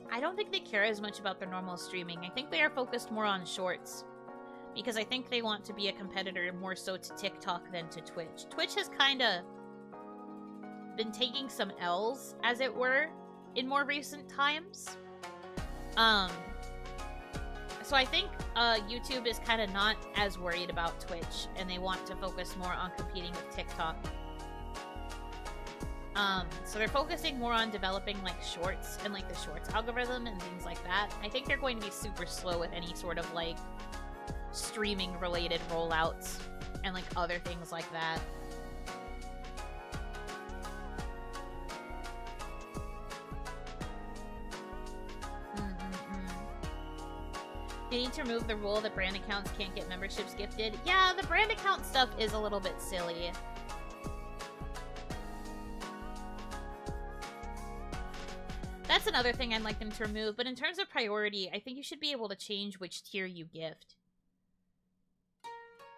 I don't think they care as much about their normal streaming. I think they are focused more on shorts. Because I think they want to be a competitor more so to TikTok than to Twitch. Twitch has kind of been taking some L's, as it were, in more recent times. So I think YouTube is kind of not as worried about Twitch, and they want to focus more on competing with TikTok. So they're focusing more on developing, like, shorts and, like, the shorts algorithm and things like that. I think they're going to be super slow with any sort of, like, streaming-related rollouts and, like, other things like that. They need to remove the rule that brand accounts can't get memberships gifted. Yeah, the brand account stuff is a little bit silly. That's another thing I'd like them to remove, but in terms of priority, I think you should be able to change which tier you gift.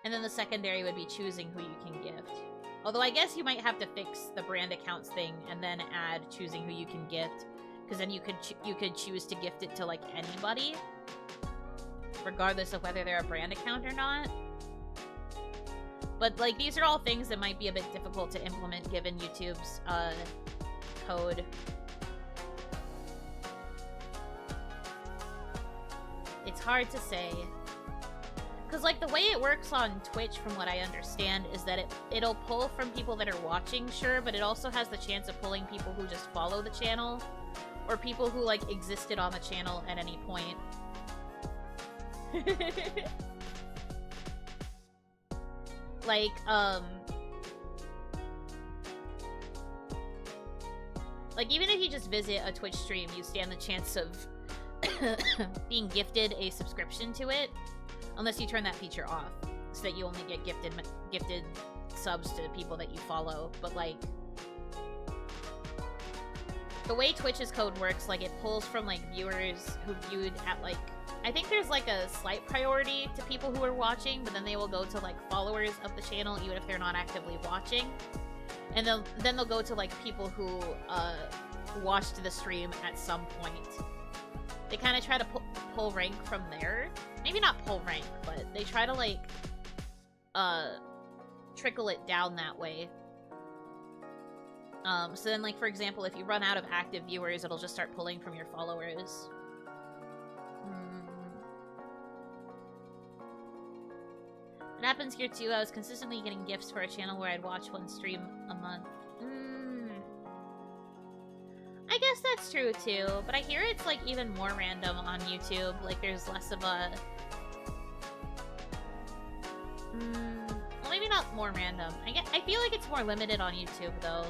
And then the secondary would be choosing who you can gift. Although I guess you might have to fix the brand accounts thing and then add choosing who you can gift, because then you could choose to gift it to, like, anybody, regardless of whether they're a brand account or not. But, like, these are all things that might be a bit difficult to implement given YouTube's code. It's hard to say. Because, like, the way it works on Twitch, from what I understand, is that it'll pull from people that are watching, sure, but it also has the chance of pulling people who just follow the channel, or people who, like, existed on the channel at any point. Like, like, even if you just visit a Twitch stream, you stand the chance of being gifted a subscription to it. Unless you turn that feature off, so that you only get gifted subs to people that you follow. But, like, the way Twitch's code works, like, it pulls from, like, viewers who viewed at, like, I think there's, like, a slight priority to people who are watching, but then they will go to, like, followers of the channel, even if they're not actively watching. And then they'll go to, like, people who watched the stream at some point. They kind of try to pull rank from there. Maybe not pull rank, but they try to, like, trickle it down that way. So then, like, for example, if you run out of active viewers, it'll just start pulling from your followers. It happens here, too. I was consistently getting gifts for a channel where I'd watch one stream a month. I guess that's true, too. But I hear it's, like, even more random on YouTube. Like, there's less of a... well, maybe not more random. I feel like it's more limited on YouTube, though.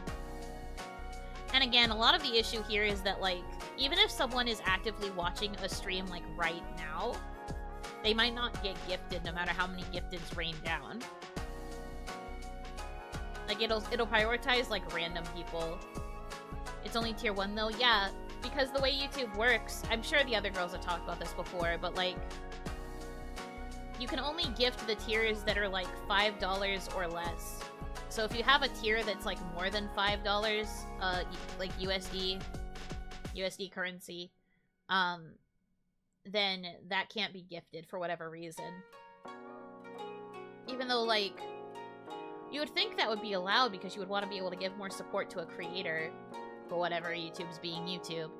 And again, a lot of the issue here is that, like, even if someone is actively watching a stream, like, right now, they might not get gifted no matter how many gifteds rain down. Like, it'll prioritize, like, random people. It's only tier 1, though? Yeah, because the way YouTube works, I'm sure the other girls have talked about this before, but, like, you can only gift the tiers that are, like, $5 or less. So if you have a tier that's, like, more than $5, like USD currency, then that can't be gifted for whatever reason. Even though, like, you would think that would be allowed because you would want to be able to give more support to a creator, but whatever, YouTube's being YouTube.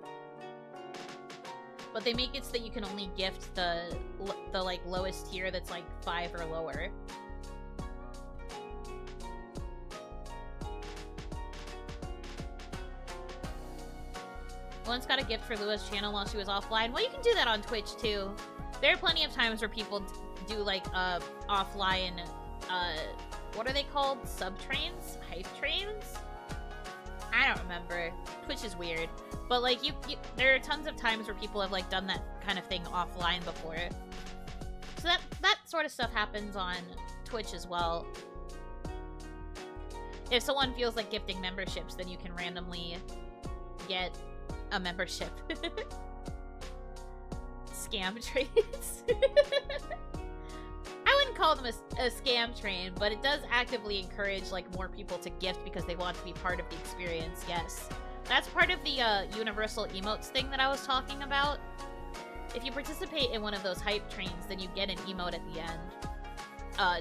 But they make it so that you can only gift the like, lowest tier that's, like, 5 or lower. Once got a gift for Lua's channel while she was offline. Well, you can do that on Twitch, too. There are plenty of times where people do, like, offline, what are they called? Sub-trains? Hype trains? I don't remember. Twitch is weird. But, like, there are tons of times where people have, like, done that kind of thing offline before. So that sort of stuff happens on Twitch as well. If someone feels like gifting memberships, then you can randomly get a membership. Scam trains. I wouldn't call them a scam train, but it does actively encourage, like, more people to gift because they want to be part of the experience, yes. That's part of the universal emotes thing that I was talking about. If you participate in one of those hype trains, then you get an emote at the end,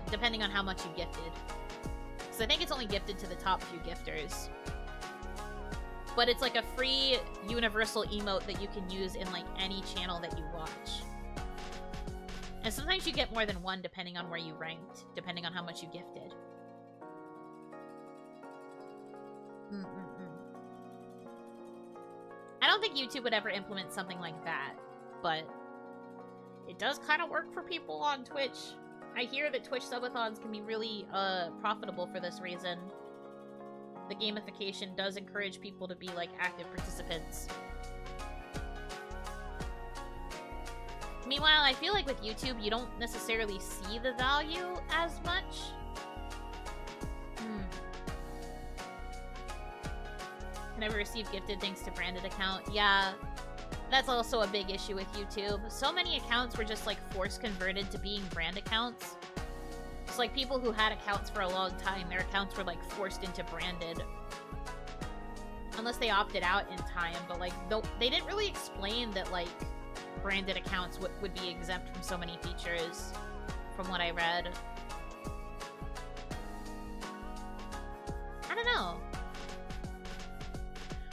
depending on how much you gifted. So I think it's only gifted to the top few gifters. But it's like a free universal emote that you can use in, like, any channel that you watch. And sometimes you get more than one depending on where you ranked, depending on how much you gifted. I don't think YouTube would ever implement something like that, but it does kind of work for people on Twitch. I hear that Twitch subathons can be really profitable for this reason. The gamification does encourage people to be, like, active participants. Meanwhile, I feel like with YouTube, you don't necessarily see the value as much. Can never receive gifted thanks to branded account. Yeah, that's also a big issue with YouTube. So many accounts were just, like, force converted to being brand accounts. It's like people who had accounts for a long time, their accounts were, like, forced into branded. Unless they opted out in time, but, like, they didn't really explain that, like, branded accounts would be exempt from so many features, from what I read. I don't know.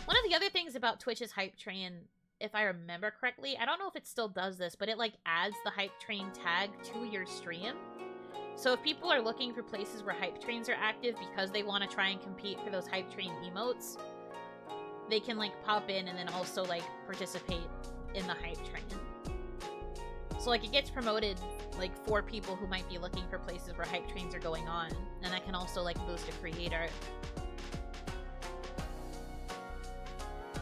One of the other things about Twitch's hype train if I remember correctly, I don't know if it still does this, but it like adds the hype train tag to your stream. So if people are looking for places where hype trains are active because they want to try and compete for those hype train emotes, they can like pop in and then also like participate in the hype train. So like it gets promoted like for people who might be looking for places where hype trains are going on, and that can also like boost a creator.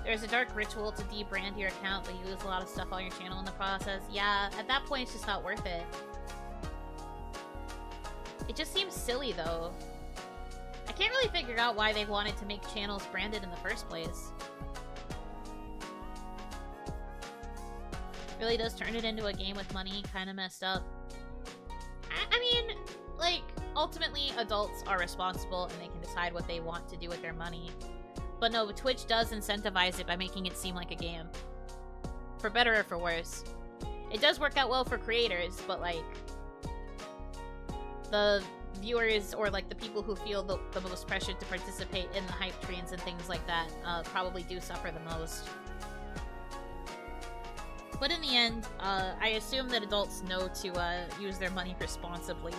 There's a dark ritual to debrand your account, but you lose a lot of stuff on your channel in the process. Yeah, at that point it's just not worth it. It just seems silly though. I can't really figure out why they wanted to make channels branded in the first place. Really does turn it into a game with money, kinda messed up. I mean, like, ultimately adults are responsible and they can decide what they want to do with their money. But no, Twitch does incentivize it by making it seem like a game. For better or for worse. It does work out well for creators, but like, the viewers or like the people who feel the most pressure to participate in the hype trains and things like that probably do suffer the most. But in the end, I assume that adults know to use their money responsibly.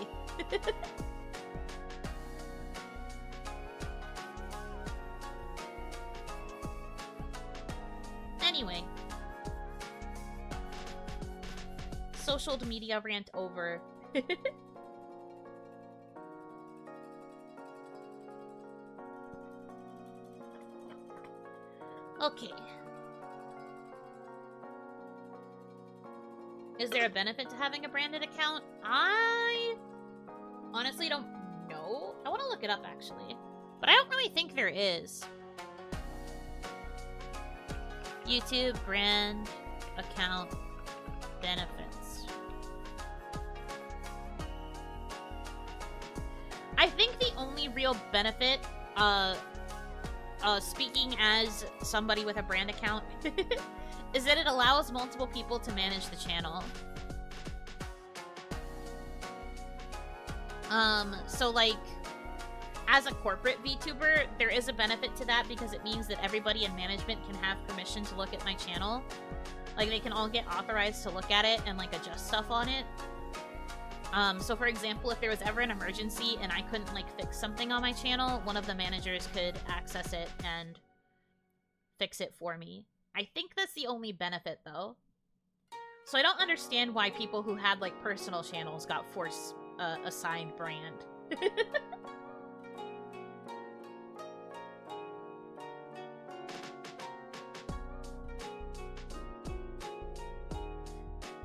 Anyway. Social media rant over. Okay. Is there a benefit to having a branded account? I honestly don't know. I want to look it up, actually. But I don't really think there is. YouTube brand account benefits. I think the only real benefit, speaking as somebody with a brand account, is that it allows multiple people to manage the channel. So like, as a corporate VTuber, there is a benefit to that because it means that everybody in management can have permission to look at my channel. Like, they can all get authorized to look at it and like adjust stuff on it. So for example, if there was ever an emergency and I couldn't like fix something on my channel, one of the managers could access it and fix it for me. I think that's the only benefit though. So I don't understand why people who had like personal channels got force assigned brand.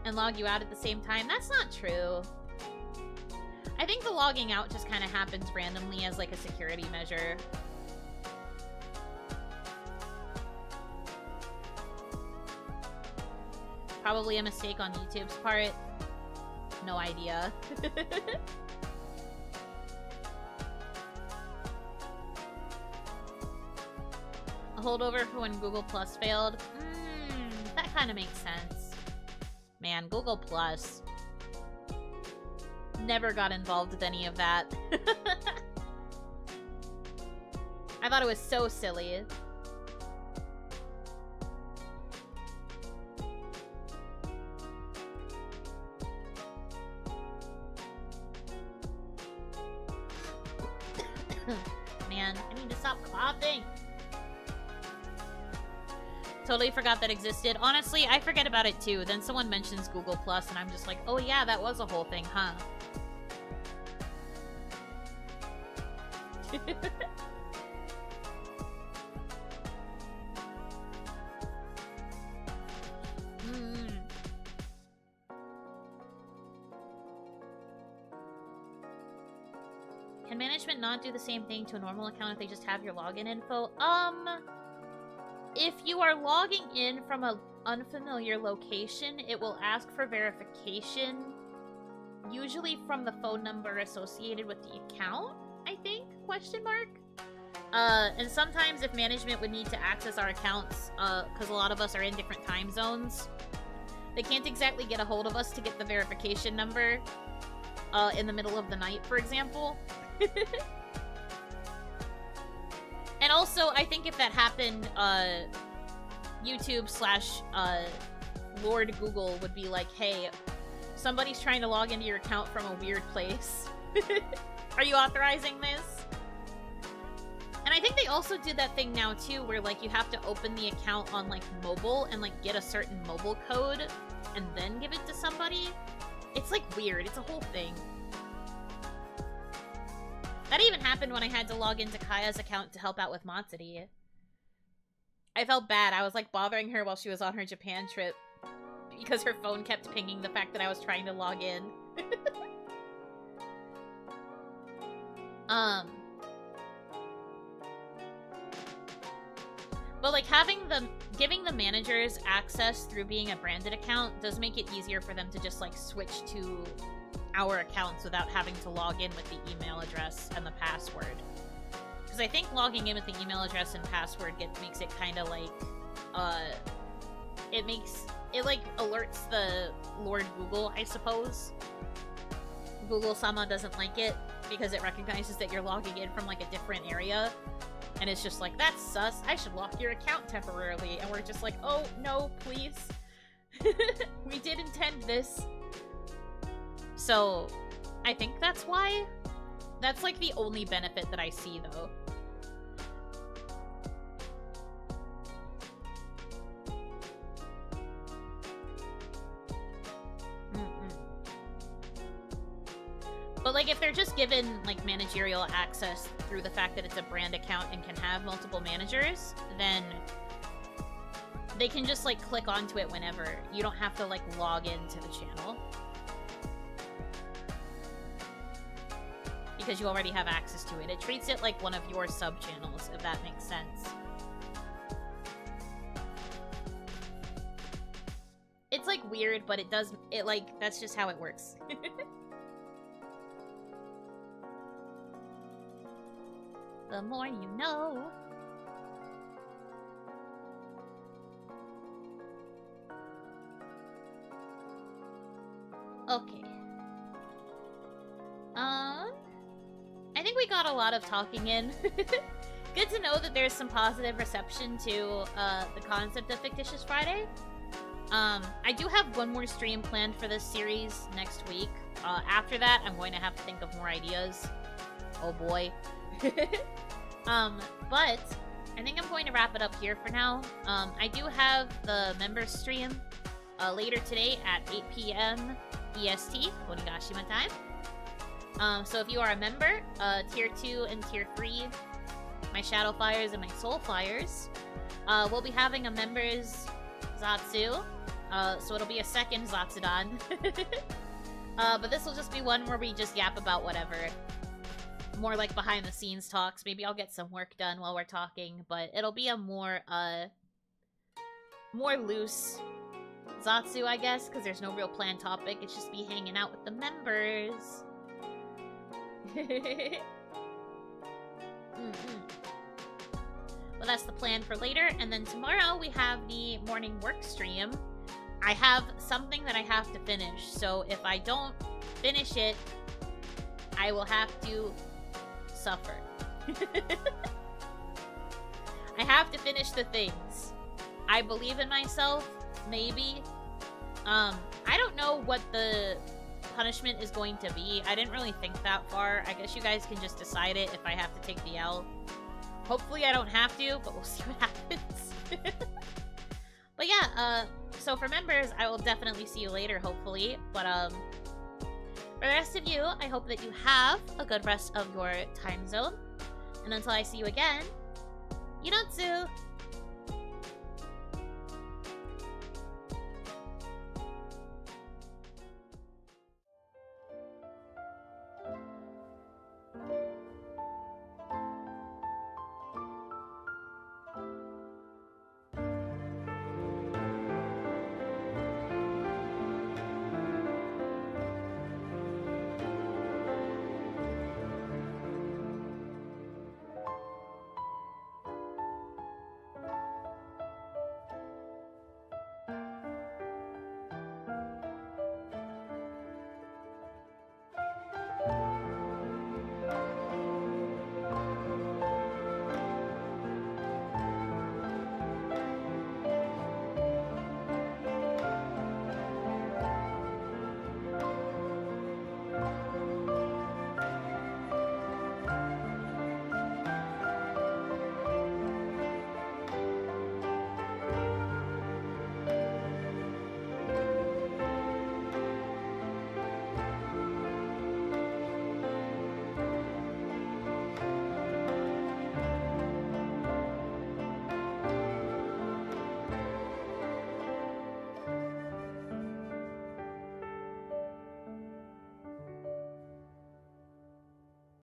And log you out at the same time? That's not true. I think the logging out just kind of happens randomly as like a security measure. Probably a mistake on YouTube's part. No idea. A holdover for when Google Plus failed? That kind of makes sense. Man, Google Plus. Never got involved with any of that. I thought it was so silly. Man, I need to stop coughing. Totally forgot that existed. Honestly, I forget about it too. Then someone mentions Google Plus and I'm just like, oh yeah, that was a whole thing, huh? Can management not do the same thing to a normal account if they just have your login info? If you are logging in from an unfamiliar location, it will ask for verification, usually from the phone number associated with the account, I think, question mark? And sometimes if management would need to access our accounts, because a lot of us are in different time zones, they can't exactly get a hold of us to get the verification number in the middle of the night, for example. And also, I think if that happened, YouTube slash Lord Google would be like, hey, somebody's trying to log into your account from a weird place. Are you authorizing this? And I think they also did that thing now too, where like you have to open the account on like mobile and like get a certain mobile code and then give it to somebody. It's like weird. It's a whole thing. That even happened when I had to log into Kaya's account to help out with Matsuri. I felt bad. I was like bothering her while she was on her Japan trip because her phone kept pinging the fact that I was trying to log in. But like giving the managers access through being a branded account does make it easier for them to just like switch to our accounts without having to log in with the email address and the password. Because I think logging in with the email address and password makes it kind of like, it like alerts the Lord Google, I suppose. Google-sama doesn't like it because it recognizes that you're logging in from like a different area. And it's just like, that's sus, I should lock your account temporarily. And we're just like, oh, no, please. We did intend this. So, I think that's why. That's like the only benefit that I see, though. But like if they're just given like managerial access through the fact that it's a brand account and can have multiple managers, then they can just like click onto it whenever. You don't have to like log into the channel. Because you already have access to it. It treats it like one of your sub-channels, if that makes sense. It's like weird, but that's just how it works. The more you know. Okay. I think we got a lot of talking in. Good to know that there's some positive reception to the concept of Fictitious Friday. I do have one more stream planned for this series next week. After that, I'm going to have to think of more ideas. Oh boy. But I think I'm going to wrap it up here for now. I do have the members stream later today at 8 p.m. EST, Onigashima time. So if you are a member, Tier 2 and Tier 3, my Shadow Flyers and my Soul Flyers, we'll be having a members Zatsu. So it'll be a second Zatsudan. But this will just be one where we just yap about whatever. More like behind the scenes talks. Maybe I'll get some work done while we're talking, but it'll be a more loose Zatsu, I guess, because there's no real planned topic. It's just me hanging out with the members. Well, that's the plan for later, and then tomorrow we have the morning work stream. I have something that I have to finish, so if I don't finish it, I will have to suffer. I have to finish the things. I believe in myself, maybe. I don't know what the punishment is going to be. I didn't really think that far. I guess you guys can just decide it if I have to take the L. Hopefully I don't have to, but we'll see what happens. But yeah, so for members, I will definitely see you later, hopefully. But for the rest of you, I hope that you have a good rest of your time zone. And until I see you again, Yunotsu!